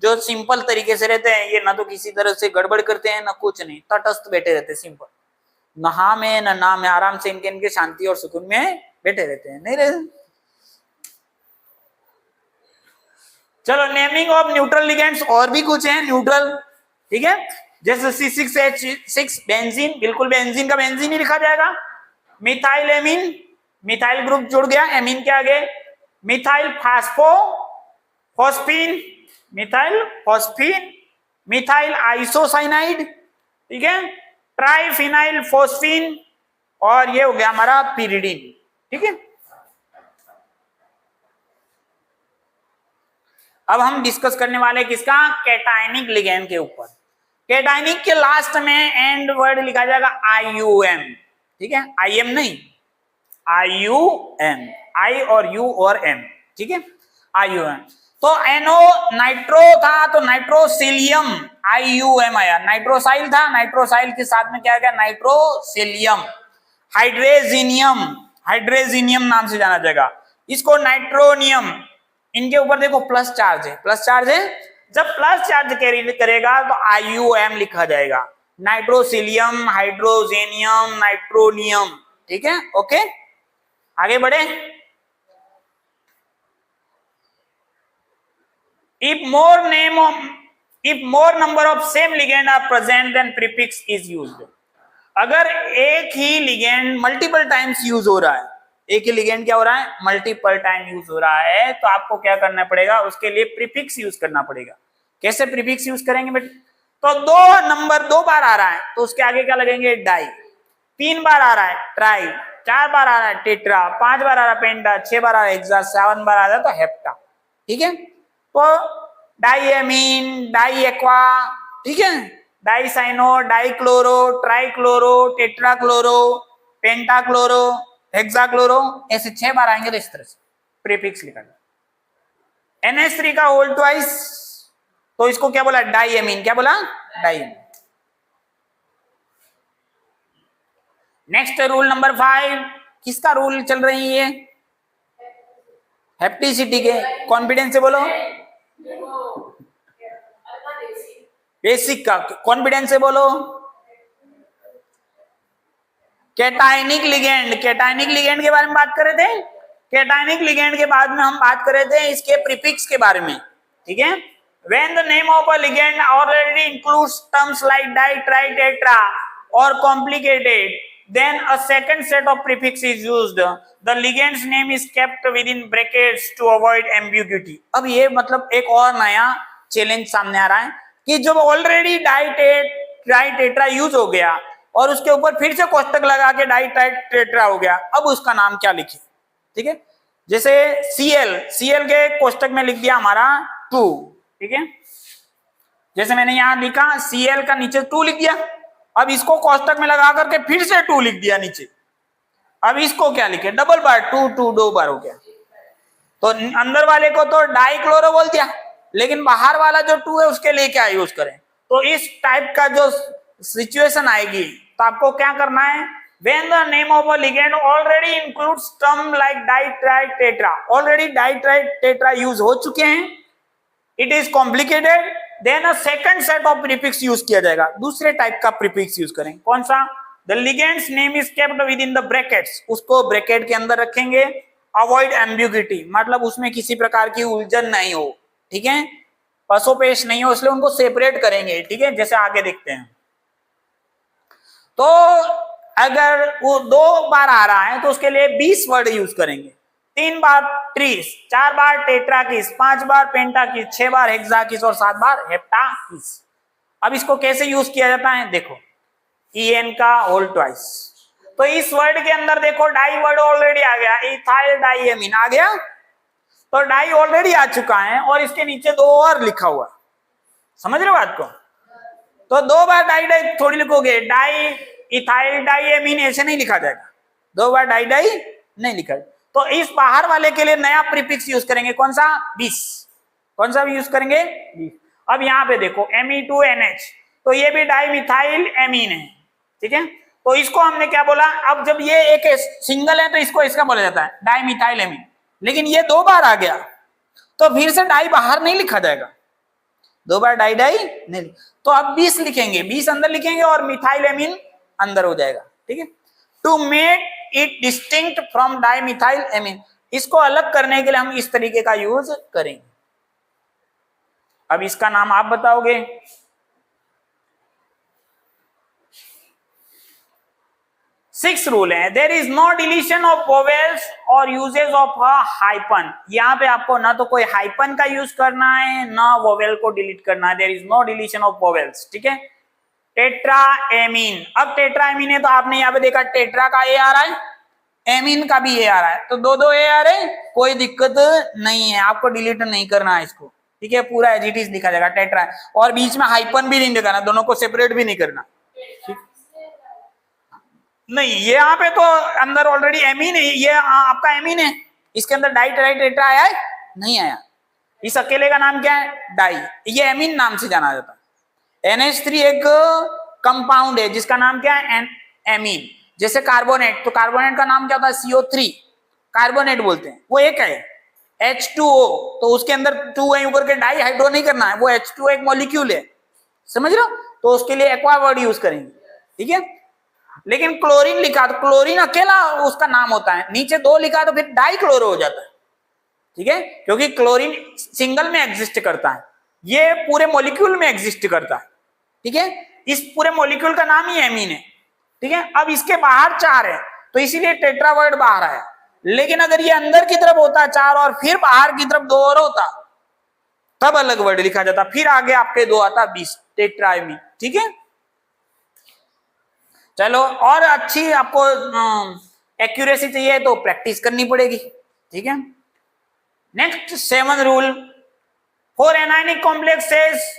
जो सिंपल तरीके से रहते हैं, ये ना तो किसी तरह से गड़बड़ करते हैं ना कुछ नहीं, तटस्थ बैठे रहते हैं, सिंपल, ना हाँ में ना में, आराम से इनके शांति और सुकून में बैठे रहते हैं, नहीं रहते। चलो नेमिंग ऑफ न्यूट्रल लिगेंड्स और भी कुछ है न्यूट्रल। ठीक है, जैसे C6H6 बेंजीन, बिल्कुल बेंजीन का बेंजीन ही लिखा जाएगा। मिथाइल एमीन, मिथाइल ग्रुप जुड़ गया एमीन के आगे। Methyl phosphine, methyl phosphine, methyl isocyanide. ठीक है, ट्राइफिनाइल फॉस्फीन, और ये हो गया हमारा पिरिडीन। ठीक है, अब हम डिस्कस करने वाले किसका, कैटायनिक लिगेंड के ऊपर। कैटायनिक के लास्ट में एंड वर्ड लिखा जाएगा IUM। ठीक है, IM नहीं, IUM, I और U और M। ठीक है, IUM। तो NO नाइट्रो था तो नाइट्रोसिलियम, IUM आया। नाइट्रोसाइल था, नाइट्रोसाइल के साथ में क्या आ गया, नाइट्रोसिलियम। हाइड्रेजिनियम, हाइड्रेजिनियम नाम से जाना जाएगा। इसको नाइट्रोनियम, इनके ऊपर देखो प्लस चार्ज है, प्लस चार्ज है, जब प्लस चार्ज कैरी करेगा तो IUM लिखा जाएगा। नाइट्रोसिलियम, हाइड्रोजेनियम, नाइट्रोनियम। ठीक है, ओके, आगे बढ़े। If more number of same ligand are present then prefix is used। अगर एक ही लिगेंड मल्टीपल टाइम्स यूज हो रहा है, एक ही लिगेंड क्या हो रहा है, मल्टीपल टाइम यूज हो रहा है, तो आपको क्या करना पड़ेगा, उसके लिए प्रीफिक्स यूज करना पड़ेगा। कैसे प्रीफिक्स यूज करेंगे बेटे, तो 2 नंबर 2 बार आ रहा है तो उसके आगे क्या लगेंगे, डाई। 3 बार आ रहा है ट्राई, 4 बार आ रहा है टेट्रा, 5 बार आ रहा है पेंटा, 6 बार आ रहा है हेक्सा, 7 बार आ रहा है तो हेप्टा। ठीक है, तो डाईएमीन, डाई एक्वा, ठीक है, डाईसाइनो, डाईक्लोरो, ट्राईक्लोरो, टेट्राक्लोरो, पेंटाक्लोरो, हेक्साक्लोरो, ऐसे 6 बार आएंगे तो इस तरह से प्रीफिक्स लिखा जाए। NH3 का होल ट्वाइस, तो इसको क्या बोला, डाईएमीन। क्या बोला, डाईएमीन। नेक्स्ट रूल नंबर 5, किसका रूल चल रही है, हेप्टिसिटी के। कॉन्फिडेंस से बोलो, बेसिक का, कॉन्फिडेंस से बोलो, कैटायनिक लिगेंड। कैटायनिक लिगेंड के बारे में बात कर रहे थे। कैटायनिक लिगेंड के बाद में हम बात कर रहे थे इसके प्रीफिक्स के बारे में। ठीक है, when the name of a ligand already includes terms like di, tri, tetra और complicated, then a second set of prefix is used. The ligend's name is kept within brackets to avoid ambiguity। अब ये मतलब एक और नया challenge सामने आ रहा है कि जब ऑलरेडी डाई टेट्रा यूज हो गया और उसके ऊपर फिर से कोष्टक लगा के डाई टेट्रा हो गया, अब उसका नाम क्या लिखे। ठीक है, जैसे Cl के कोष्टक में लिख दिया हमारा 2। ठीक है, जैसे मैंने यहां लिखा Cl का नीचे 2 लिख दिया, अब इसको कोष्टक में लगा करके फिर से 2 लिख दिया नीचे। अब इसको क्या लिखे, डबल बार, 2 2 बार हो गया। तो अंदर वाले को तो डाइक्लोरो बोल दिया, लेकिन बाहर वाला जो 2 है उसके लिए क्या यूज करें। तो इस टाइप का जो सिचुएशन आएगी तो आपको क्या करना है, when the name of a ligand already includes term like di-tri-tetra, already di-tri-tetra use हो चुके हैं, it is complicated, then a second set of prefix use किया जाएगा, दूसरे टाइप का प्रीफिक्स यूज करें। कौन सा, the ligand's name is kept within the brackets, उसको ब्रैकेट के अंदर रखेंगे। अवॉइड एम्बिग्यूटी, मतलब उसमें किसी प्रकार की उलझन नहीं हो, ठीक है, पसोपेश नहीं हो, इसलिए उनको सेपरेट करेंगे, ठीक है, जैसे आगे देखते हैं। तो अगर वो 2 बार आ रहा है तो उसके लिए 20 वर्ड यूज करेंगे, 3 बार ट्रीस, 4 बार टेट्राकिस, 5 बार पेंटाकिस, 6 बार हेक्साकिस और 7 बार हेप्टाकिस। अब इसको कैसे यूज किया जाता है, देखो, en का होल ट्वाइस। तो इस वर्ड के अंदर देखो डाई वर्ड ऑलरेडी आ गया, इथाइल डाइएमीन आ गया, तो डाई ऑलरेडी आ चुका है और इसके नीचे 2 और लिखा हुआ, समझ रहे हो बात को। तो 2 बार डाई डाई थोड़ी लिखोगे, डाई इथाइल डाइएमीन ऐसे नहीं लिखा जाएगा, 2 बार डाई डाई नहीं लिखा। तो इस बाहर वाले के लिए नया प्रीफिक्स यूज करेंगे, कौन सा, 20, कौन सा भी यूज करेंगे 20। अब यहाँ पे देखो Me2NH, तो ये भी डाई मिथाइल एमीन है, ठीक है, तो इसको हमने क्या बोला, अब जब ये एक सिंगल है तो इसको इसका बोला जाता है डाई मिथाइल एमीन, लेकिन ये 2 बार आ गया तो फिर से डाई बाहर नहीं लिखा जाएगा, 2 बार डाई डाई नहीं, तो अब 20 लिखेंगे, 20 अंदर लिखेंगे और मिथाइल एमीन अंदर हो जाएगा, ठीक है। To make it distinct from dimethyl amine, इसको अलग करने के लिए हम इस तरीके का यूज करेंगे। अब इसका नाम आप बताओगे, 6 रूल है, there is no deletion of vowels और यूजेज ऑफ अ हाइपन। यहाँ पे आपको ना तो कोई हाइपन का यूज करना है ना वोवेल को डिलीट करना है, there is no deletion of vowels, ठीक है। टेट्राएमीन, अब टेट्राएमीन है तो आपने यहाँ पे देखा टेट्रा का ए आ रहा है, एमीन का भी ए आ रहा है, तो 2 2 ए आ रहे हैं, कोई दिक्कत नहीं है, आपको डिलीट नहीं करना है इसको, ठीक है, पूरा एज इट इज लिखा जाएगा टेट्रा, और बीच में हाइपन भी नहीं दिखाना, दोनों को सेपरेट भी नहीं करना, ठीक नहीं। ये यहाँ पे तो अंदर ऑलरेडी एमीन है, ये आपका एमीन है, इसके अंदर डाई ट्राई टेट्रा आया है, नहीं आया, इस अकेले का नाम क्या है, डाई, ये एमीन नाम से जाना जाता है। NH3 एक कंपाउंड है जिसका नाम क्या है, एमीन, जैसे कार्बोनेट, तो कार्बोनेट का नाम क्या होता है, CO3, कार्बोनेट बोलते हैं, वो एक है। H2O, तो उसके अंदर 2 है ऊपर के, डाई हाइड्रो नहीं करना है, वो H2O एक मॉलिक्यूल है, समझ रहे हो, तो उसके लिए एक्वा वर्ड यूज करेंगे, ठीक है। लेकिन क्लोरीन लिखा तो क्लोरीन अकेला उसका नाम होता है, नीचे 2 लिखा तो फिर डाई क्लोरो हो जाता है, ठीक है, क्योंकि क्लोरीन सिंगल में एग्जिस्ट करता है, ये पूरे मॉलिक्यूल में एग्जिस्ट करता है, ठीक है, इस पूरे मॉलिक्यूल का नाम ही एमीन है, ठीक है। अब इसके बाहर 4 है तो इसीलिए टेट्रा वर्ड बाहर आया, लेकिन अगर ये अंदर की तरफ होता 4 और फिर बाहर की तरफ 2 और होता तब अलग वर्ड लिखा जाता, फिर आगे आपके 2 आता 20, टेट्राएमीन, ठीक है। चलो, और अच्छी आपको एक्यूरेसी चाहिए तो प्रैक्टिस करनी पड़ेगी, ठीक है। Next 7 rule, for anionic complexes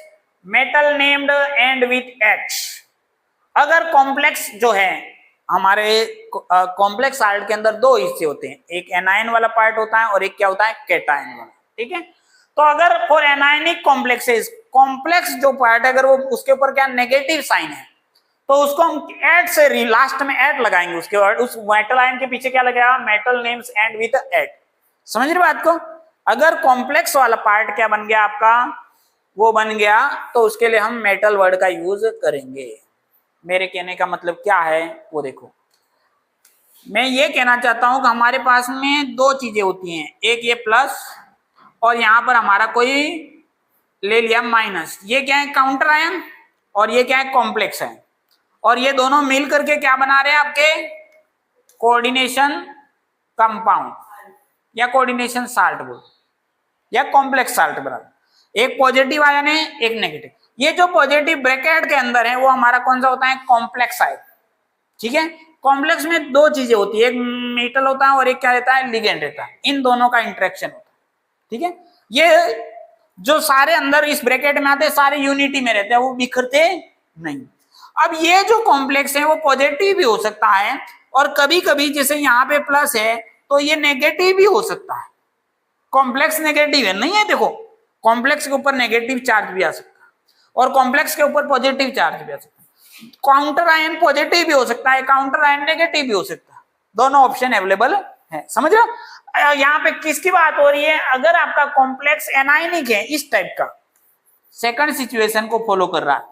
metal named and with H। अगर कॉम्प्लेक्स जो है हमारे कॉम्प्लेक्स साल्ट के अंदर 2 हिस्से होते हैं, एक एनायन वाला पार्ट होता है और एक क्या होता है, कैटायन वाला, ठीक है। तो अगर फॉर एनायनिक कॉम्प्लेक्सेस, कॉम्प्लेक्स जो पार्ट है अगर वो उसके ऊपर क्या नेगेटिव साइन है तो उसको हम एट से लास्ट में एट लगाएंगे, उसके बाद उस मेटल आयन के पीछे क्या लगेगा, metal names end with ate, समझ रहे बात को। अगर कॉम्प्लेक्स वाला पार्ट क्या बन गया आपका, वो बन गया, तो उसके लिए हम मेटल वर्ड का यूज करेंगे। मेरे कहने का मतलब क्या है वो देखो, मैं ये कहना चाहता हूं कि हमारे पास में 2 चीजें होती हैं, एक ये प्लस और यहां पर हमारा कोई ले लिया माइनस, ये क्या है, काउंटर आयन, और ये क्या है, कॉम्प्लेक्स है, और ये दोनों मिल करके क्या बना रहे हैं आपके, कोऑर्डिनेशन कंपाउंड या कोऑर्डिनेशन साल्ट बोल या कॉम्प्लेक्स साल्ट बना, एक पॉजिटिव आयन है एक नेगेटिव। ये जो पॉजिटिव ब्रैकेट के अंदर है वो हमारा कौन सा होता है, कॉम्प्लेक्स आयन, ठीक है। कॉम्प्लेक्स में 2 चीजें होती है, एक मेटल होता है और एक क्या रहता है, लिगेंड रहता है, इन दोनों का इंटरेक्शन होता है, ठीक है। ये जो सारे अंदर इस ब्रैकेट में आते हैं सारे यूनिटी में रहते हैं, वो बिखरते नहीं। अब ये जो कॉम्प्लेक्स है वो पॉजिटिव भी हो सकता है और कभी कभी जैसे यहाँ पे प्लस है तो ये नेगेटिव भी हो सकता है, कॉम्प्लेक्स नेगेटिव है, नहीं है देखो, कॉम्प्लेक्स के ऊपर नेगेटिव चार्ज भी आ सकता है और कॉम्प्लेक्स के ऊपर पॉजिटिव चार्ज भी आ सकता है, काउंटर आयन पॉजिटिव भी हो सकता है, काउंटर आयन नेगेटिव भी हो सकता है, दोनों ऑप्शन अवेलेबल है, समझ रहे हो। यहाँ पे किसकी बात हो रही है, अगर आपका कॉम्प्लेक्स एनायनिक है इस टाइप का, सेकंड सिचुएशन को फॉलो कर रहा है,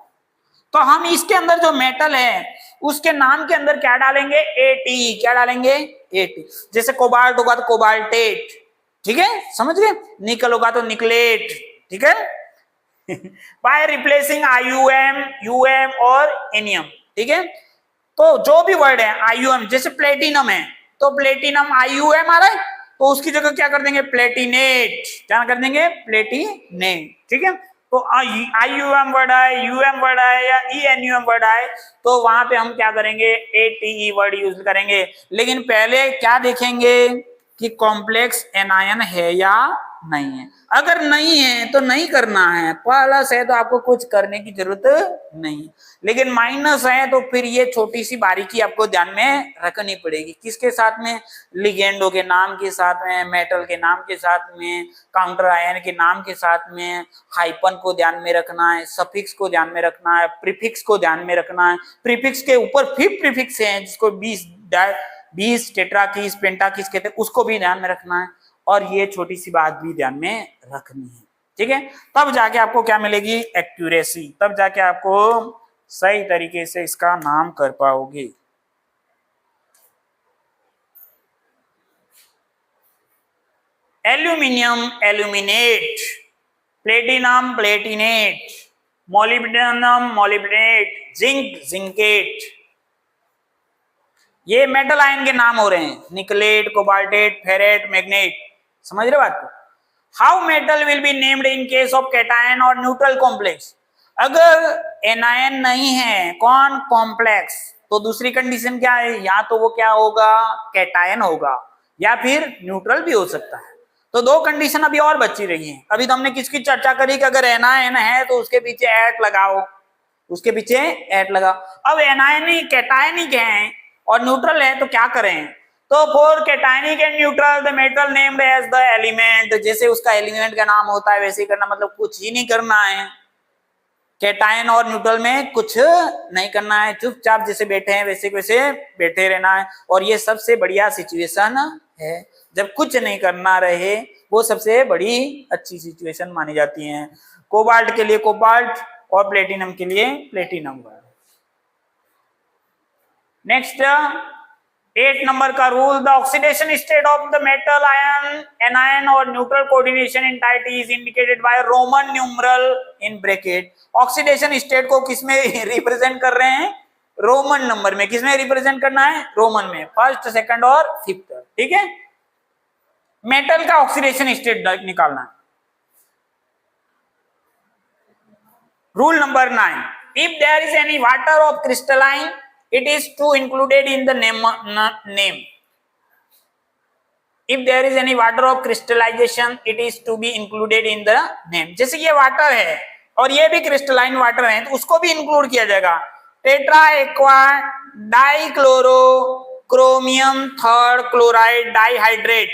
तो हम इसके अंदर जो मेटल है उसके नाम के अंदर क्या डालेंगे, एटी, क्या डालेंगे, एटी। जैसे कोबाल्ट होगा तो कोबाल्टेट, ठीक है, समझ गए, निकल होगा तो निकलेट, ठीक है बाय रिप्लेसिंग आईयूएम, यूएम और एनियम, ठीक है। तो जो भी वर्ड है आईयूएम, जैसे प्लेटिनम है तो प्लेटिनम आईयूएम आ रहा है तो उसकी जगह क्या कर देंगे, प्लेटिनेट, क्या कर देंगे, प्लेटिनेट, ठीक है। तो आईयूएम वर्ड आए, यूएम वर्ड आए या ईएनयूएम वर्ड आए तो वहां पे हम क्या करेंगे, एटीई वर्ड यूज करेंगे। लेकिन पहले क्या देखेंगे कि कॉम्प्लेक्स एनायन है या नहीं है, अगर नहीं है तो नहीं करना है, प्लस है तो आपको कुछ करने की जरूरत नहीं, लेकिन माइनस है तो फिर ये छोटी सी बारीकी आपको ध्यान में रखनी पड़ेगी, किसके साथ में, लिगेंडो के नाम के साथ में, मेटल के नाम के साथ में, काउंटर आयन के नाम के साथ में, हाइपन को ध्यान में रखना है, सफिक्स को ध्यान में रखना है, प्रीफिक्स को ध्यान में रखना है, प्रीफिक्स के ऊपर फिर प्रीफिक्स है जिसको 20 टेट्राकीस पेंटाकीस कहते हैं, उसको भी ध्यान में रखना है, और ये छोटी सी बात भी ध्यान में रखनी है, ठीक है। तब जाके आपको क्या मिलेगी, एक्यूरेसी, तब जाके आपको सही तरीके से इसका नाम कर पाओगे। Aluminium aluminate, platinum platinate, molybdenum molybdenate, zinc zincate, ये मेटल आयन के नाम हो रहे हैं, निकलेट, कोबाल्टेट, फेरेट, मैग्नेट, समझ रहे बात को। How metal will be named in case of cation और न्यूट्रल कॉम्प्लेक्स, अगर एनायन नहीं है कौन, कॉम्प्लेक्स, तो दूसरी कंडीशन क्या है, या तो वो क्या होगा, कैटायन होगा, या फिर न्यूट्रल भी हो सकता है। तो दो कंडीशन अभी और बची रही हैं। अभी तो हमने किसकी चर्चा करी कि अगर एनायन है तो उसके पीछे एट लगाओ, उसके पीछे एट लगाओ। अब एनायन ही कैटायनिक है और न्यूट्रल है तो क्या करें, तो for cationic and neutral the metal named as the element, जैसे उसका एलिमेंट का नाम होता है वैसे ही करना, मतलब कुछ ही नहीं करना है, कैटायन और न्यूट्रल में कुछ नहीं करना है, चुपचाप जैसे बैठे हैं वैसे वैसे बैठे रहना है। और ये सबसे बढ़िया सिचुएशन है, जब कुछ नहीं करना रहे वो सबसे बड़ी अच्छी सिचुएशन मानी जाती है। कोबाल्ट के लिए कोबाल्ट और प्लेटिनम के लिए प्लेटिनम। नेक्स्ट 8 नंबर का रूल, the oxidation state of the metal ion anion और neutral coordination entity is indicated by Roman numeral in bracket. Oxidation state को किसमें रिप्रेजेंट कर रहे हैं, रोमन नंबर में। किसमें रिप्रेजेंट करना है, रोमन में, फर्स्ट सेकंड और फिफ्थ, ठीक है। मेटल का ऑक्सीडेशन स्टेट निकालना है। Rule number 9, if there is any water of crystalline it is to included in the name. If there is any water of crystallization it is to be included in the name. जैसे ये water है और ये भी crystalline water है तो उसको भी इंक्लूड किया जाएगा। Tetra aqua dichloro chromium third chloride dihydrate,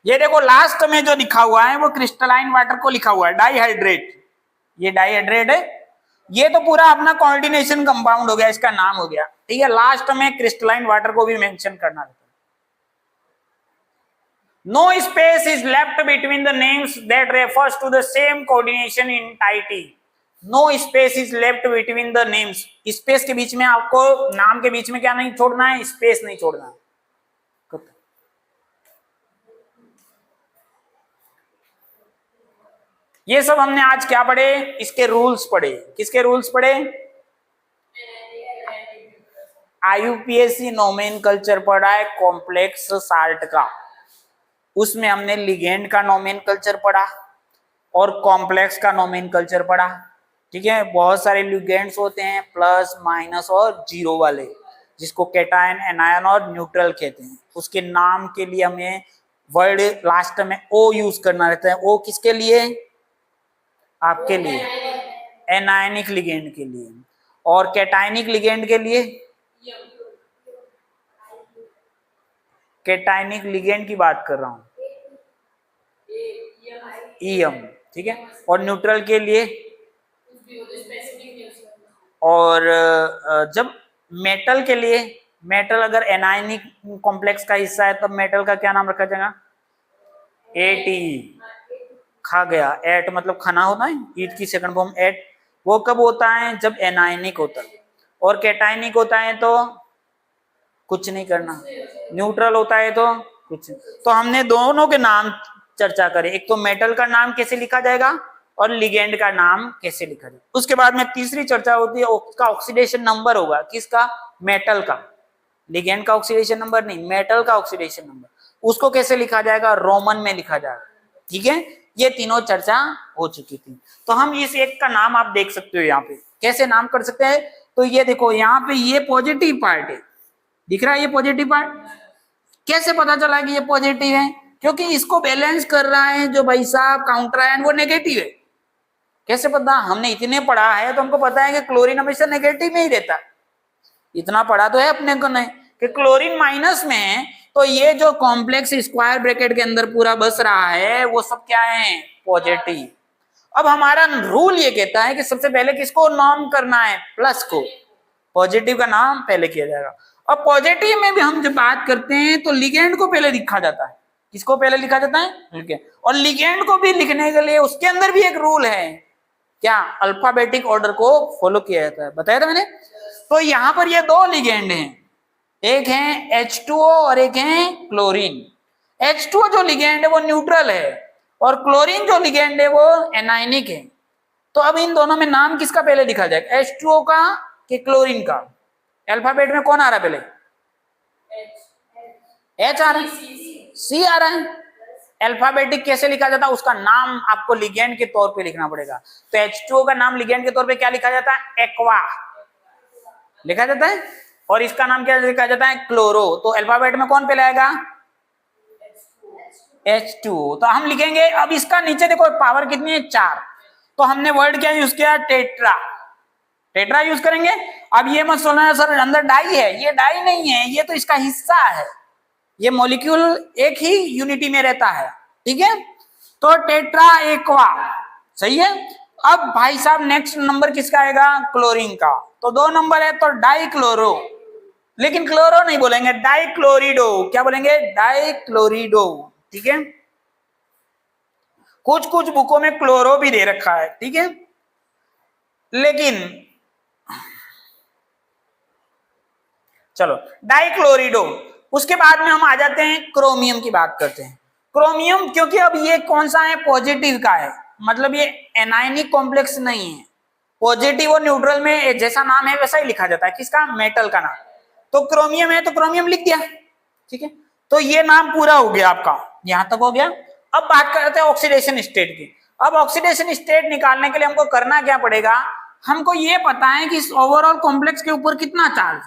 ये देखो लास्ट में जो लिखा हुआ है वो क्रिस्टलाइन वाटर को लिखा हुआ है डाइहाइड्रेट, ये डाइहाइड्रेट है, ये तो पूरा अपना कोऑर्डिनेशन कंपाउंड हो गया, इसका नाम हो गया, ठीक है। लास्ट में क्रिस्टलाइन वाटर को भी मेंशन करना रहता है। No space is left between the names that refers to the same coordination entity. No space is left between the names, space के बीच में आपको नाम के बीच में क्या नहीं छोड़ना है, स्पेस नहीं छोड़ना है। ये सब हमने आज क्या पढ़े, इसके रूल्स पढ़े। किसके रूल्स पढ़े, आईयूपीएससी नोमेनकल्चर पढ़ा है कॉम्प्लेक्स साल्ट का, उसमें हमने लिगेंड का नोमेनकल्चर पढ़ा और कॉम्प्लेक्स का नोमेनकल्चर पढ़ा, ठीक है। बहुत सारे लिगेंड्स होते हैं प्लस माइनस और जीरो वाले, जिसको कैटायन एनायन और न्यूट्रल कहते हैं। उसके नाम के लिए हमें वर्ड लास्ट में ओ यूज करना रहता है। ओ किसके लिए, आपके लिए, एनायनिक लिगेंड के लिए, और कैटायनिक लिगेंड के लिए कैटायनिक लिगेंड की बात कर रहा हूं, ईएम, ठीक है। और न्यूट्रल के लिए, और जब मेटल के लिए, मेटल अगर एनायनिक कॉम्प्लेक्स का हिस्सा है तब मेटल का क्या नाम रखा जाएगा? एटी, खा गया, एट मतलब खाना होता है, ईट की सेकंड फॉर्म एट। वो कब होता है? जब एनायनिक होता है। और कैटायनिक होता है तो कुछ नहीं करना, न्यूट्रल होता है तो कुछ। तो हमने दोनों के नाम चर्चा करें, एक तो मेटल का नाम कैसे लिखा जाएगा और लिगेंड का नाम कैसे लिखा जाएगा। उसके बाद में तीसरी चर्चा होती है उसका ऑक्सीडेशन नंबर होगा, किसका? मेटल का। लिगेंड का ऑक्सीडेशन नंबर नहीं, मेटल का ऑक्सीडेशन नंबर, उसको कैसे लिखा जाएगा? रोमन में लिखा जाएगा, ठीक है। ये तीनों चर्चा हो चुकी थी। तो हम इस एक का नाम आप देख सकते हो यहाँ पे, कैसे नाम कर सकते हैं? तो ये देखो यहाँ पे ये पॉजिटिव पार्ट है, दिख रहा है ये पॉजिटिव पार्ट। कैसे पता चला कि ये पॉजिटिव है? क्योंकि इसको बैलेंस कर रहा है जो भाई साहब काउंटर आयन, वो नेगेटिव है। कैसे पता? हमने इतने पढ़ा है तो हमको पता है कि क्लोरीन हमेशा नेगेटिव में ही रहता है। इतना पढ़ा तो है अपने को नहीं कि क्लोरीन माइनस में है, तो ये जो कॉम्प्लेक्स स्क्वायर ब्रैकेट के अंदर पूरा बस रहा है वो सब क्या है? पॉजिटिव। अब हमारा रूल ये कहता है कि सबसे पहले किसको नाम करना है? प्लस को, पॉजिटिव का नाम पहले किया जाएगा। अब पॉजिटिव में भी हम जब बात करते हैं तो लिगेंड को पहले लिखा जाता है। किसको पहले लिखा जाता है? लिगेंड। और लिगेंड को भी लिखने के लिए उसके अंदर भी एक रूल है, क्या? अल्फाबेटिक ऑर्डर को फॉलो किया जाता है, बताया था मैंने। तो यहाँ पर ये दो लिगेंड हैं, एक है H2O और एक है क्लोरीन। H2O जो लिगेंड है वो न्यूट्रल है और क्लोरीन जो लिगेंड है वो एनायनिक है। तो अब इन दोनों में नाम किसका पहले लिखा जाएगा? H2O का कि क्लोरीन का? अल्फाबेट में कौन आ रहा है पहले? H आ रहा है, C आ रहा है। अल्फाबेटिक कैसे लिखा जाता है? उसका नाम आपको लिगेंड के तौर पे लिखना पड़ेगा। तो H2O का नाम लिगेंड के तौर पे क्या लिखा जाता है? एक्वा लिखा जाता है। और इसका नाम क्या लिखा जाता है? क्लोरो। तो अल्फाबेट में कौन पहले आएगा? H2O। तो हम लिखेंगे, अब इसका नीचे देखो पावर कितनी है? 4। तो हमने वर्ड क्या यूज किया? टेट्रा, टेट्रा यूज करेंगे। अब ये मत सोचना सर अंदर डाई है, ये डाई नहीं है, ये तो इसका हिस्सा है, ये मॉलिक्यूल एक ही यूनिटी में रहता है, ठीक है। तो टेट्रा एक्वा, सही है। अब भाई साहब नेक्स्ट नंबर किसका आएगा? क्लोरीन का। तो 2 नंबर है तो डाइक्लोरो, लेकिन क्लोरो नहीं बोलेंगे, डाइक्लोरिडो। क्या बोलेंगे? डाइक्लोरिडो, ठीक है। कुछ कुछ बुकों में क्लोरो भी दे रखा है, ठीक है। लेकिन चलो डाइक्लोरिडो। उसके बाद में हम आ जाते हैं क्रोमियम की बात करते हैं। क्रोमियम, क्योंकि अब ये कौन सा है? पॉजिटिव का है, मतलब ये एनायनिक कॉम्प्लेक्स नहीं है। पॉजिटिव और न्यूट्रल में जैसा नाम है वैसा ही लिखा जाता है, किसका? मेटल का नाम। तो क्रोमियम है तो क्रोमियम लिख दिया, ठीक है। तो ये नाम पूरा हो गया आपका, यहां तक हो गया। अब बात करते हैं ऑक्सीडेशन स्टेट की। अब ऑक्सीडेशन स्टेट निकालने के लिए हमको करना क्या पड़ेगा? हमको ये पता है कि इस ओवरऑल कॉम्प्लेक्स के ऊपर कितना चार्ज,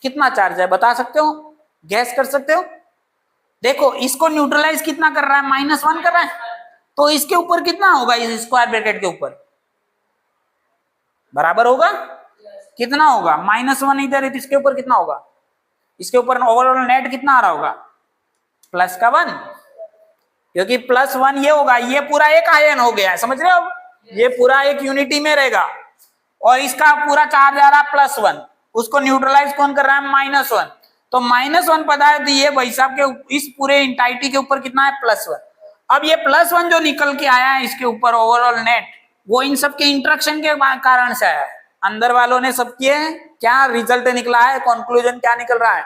कितना चार्ज है, बता सकते हो? गैस कर सकते हो? देखो इसको न्यूट्रलाइज कितना कर रहा है? -1 कर रहा है। तो इसके ऊपर कितना होगा? इस स्क्वायर ब्रैकेट के ऊपर बराबर होगा, कितना होगा? -1 इधर है तो इसके ऊपर कितना होगा? इसके ऊपर ओवरऑल नेट कितना आ रहा होगा? +1, क्योंकि +1 ये होगा, ये पूरा एक आयन हो गया है, समझ रहे हो? ये पूरा एक यूनिटी में रहेगा और इसका पूरा चार्ज आ रहा है +1, उसको न्यूट्रलाइज कौन कर रहा है? -1। तो -1 पता है तो ये भाई साहब के इस पूरे इंटाइटी के ऊपर कितना है? +1। अब ये +1 जो निकल के आया है इसके ऊपर ओवरऑल नेट, वो इन सब के इंटरेक्शन के कारण से आया है। अंदर वालों ने सब किए, क्या रिजल्ट निकला है, कंक्लूजन क्या निकल रहा है,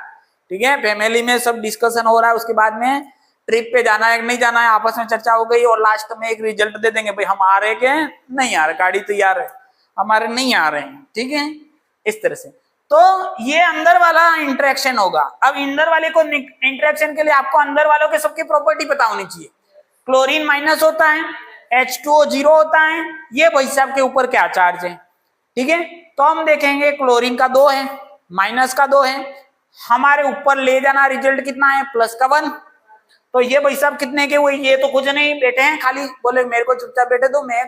ठीक है। फैमिली में सब डिस्कशन हो रहा है, उसके बाद में ट्रिप पे जाना है कि नहीं जाना है, आपस में चर्चा हो गई और लास्ट में एक रिजल्ट दे देंगे, भाई हम आ रहे के नहीं आ रहे, गाड़ी तैयार है, हमारे नहीं आ रहे हैं, ठीक है, इस तरह से। तो ये अंदर वाला इंटरेक्शन होगा। अब अंदर वाले को इंटरेक्शन के लिए आपको अंदर वालों के सबकी प्रॉपर्टी पता होनी चाहिए। क्लोरीन माइनस होता है, H2O 0 होता है, ये भाई साहब के ऊपर क्या चार्ज है, ठीक है। तो हम देखेंगे क्लोरीन का 2 है, माइनस का 2 है, हमारे ऊपर ले जाना रिजल्ट कितना है? +1। तो ये भाई साहब कितने के हुए? ये तो कुछ नहीं बैठे हैं, खाली बोले मेरे को चुपचाप बैठे दो, मैं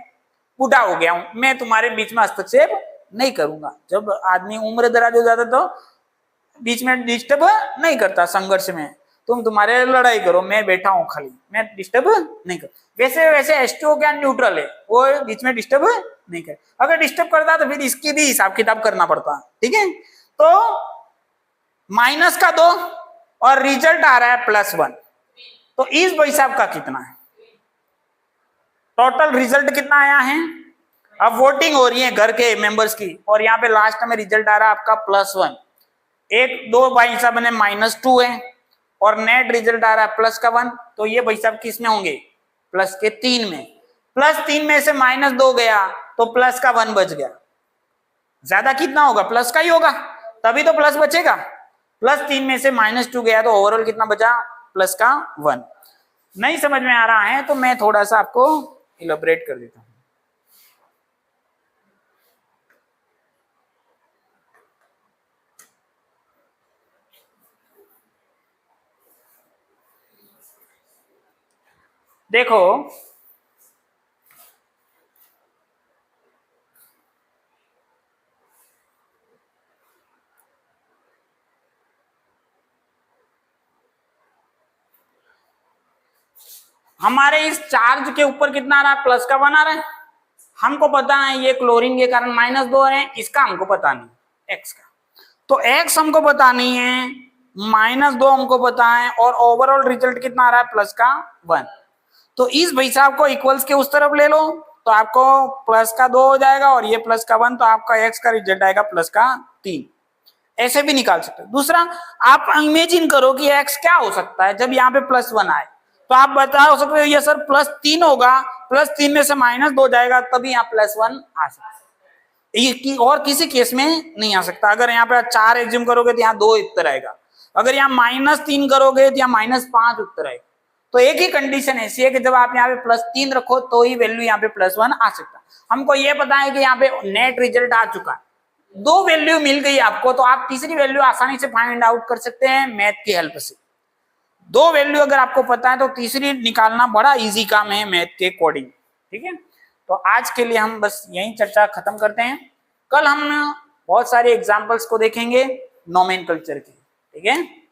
बूढ़ा हो गया हूं, मैं तुम्हारे बीच में हस्तक्षेप नहीं करूंगा। जब आदमी उम्र दराज हो जाता तो बीच में डिस्टर्ब नहीं करता, संघर्ष में तुम तुम्हारे लड़ाई करो, मैं बैठा हूं खाली, मैं डिस्टर्ब नहीं कर। वैसे वैसे H2O क्या न्यूट्रल है, वो बीच में डिस्टर्ब नहीं कर। अगर डिस्टर्ब करता तो फिर इसकी भी हिसाब किताब करना पड़ता, ठीक है। तो माइनस का 2 और रिजल्ट आ रहा है +1, तो इस भाई साहब का कितना है, टोटल रिजल्ट कितना आया है। अब वोटिंग हो रही है घर के मेंबर्स की, और यहाँ पे लास्ट में रिजल्ट आ रहा है आपका +1। एक दो भाई साहब ने -2 है और नेट रिजल्ट आ रहा है +1, तो ये भाई साहब किस में होंगे, +3 में। +3 में से -2 गया तो +1 बच गया, ज्यादा कितना होगा, प्लस का ही होगा, तभी तो प्लस बचेगा। +3 में से -2 गया तो ओवरऑल कितना बचा, +1। नहीं समझ में आ रहा है तो मैं थोड़ा सा आपको इलेबोरेट कर देता हूं। देखो हमारे इस चार्ज के ऊपर कितना आ रहा है, +1 आ रहा है। हमको पता है ये क्लोरीन के कारण -2 है, इसका हमको पता नहीं x का, तो x हमको पता नहीं है, -2 हमको पता है, और ओवरऑल रिजल्ट कितना आ रहा है, +1। तो इस भाई साहब को इक्वल्स के उस तरफ ले लो तो आपको +2 हो जाएगा, और ये +1, तो आपका x का रिजल्ट आएगा +3। ऐसे भी निकाल सकते हो। दूसरा, आप इमेजिन करो कि x क्या हो सकता है जब यहाँ पे +1 आए, तो आप बता सकते हो ये सर +3 होगा, +3 में से -2 जाएगा तभी यहाँ +1 आ सकता है, ये और किसी केस में नहीं आ सकता। अगर यहाँ पे 4 एज्यूम करोगे तो यहाँ 2 उत्तर आएगा, अगर यहाँ -3 करोगे तो यहाँ -5 उत्तर आएगा। तो एक ही कंडीशन ऐसी है कि जब आप यहाँ पे +3 रखो तो ही वैल्यू यहाँ पे +1 आ सकता है। हमको ये पता है कि यहाँ पे नेट रिजल्ट आ चुका है, 2 वैल्यू मिल गई आपको, तो आप तीसरी वैल्यू आसानी से फाइंड आउट कर सकते हैं मैथ की हेल्प से। 2 वैल्यू अगर आपको पता है तो तीसरी निकालना बड़ा इजी काम है मैथ के अकॉर्डिंग, ठीक है। तो आज के लिए हम बस यही चर्चा खत्म करते हैं, कल हम बहुत सारे एग्जाम्पल्स को देखेंगे नोमेनक्लेचर के, ठीक है।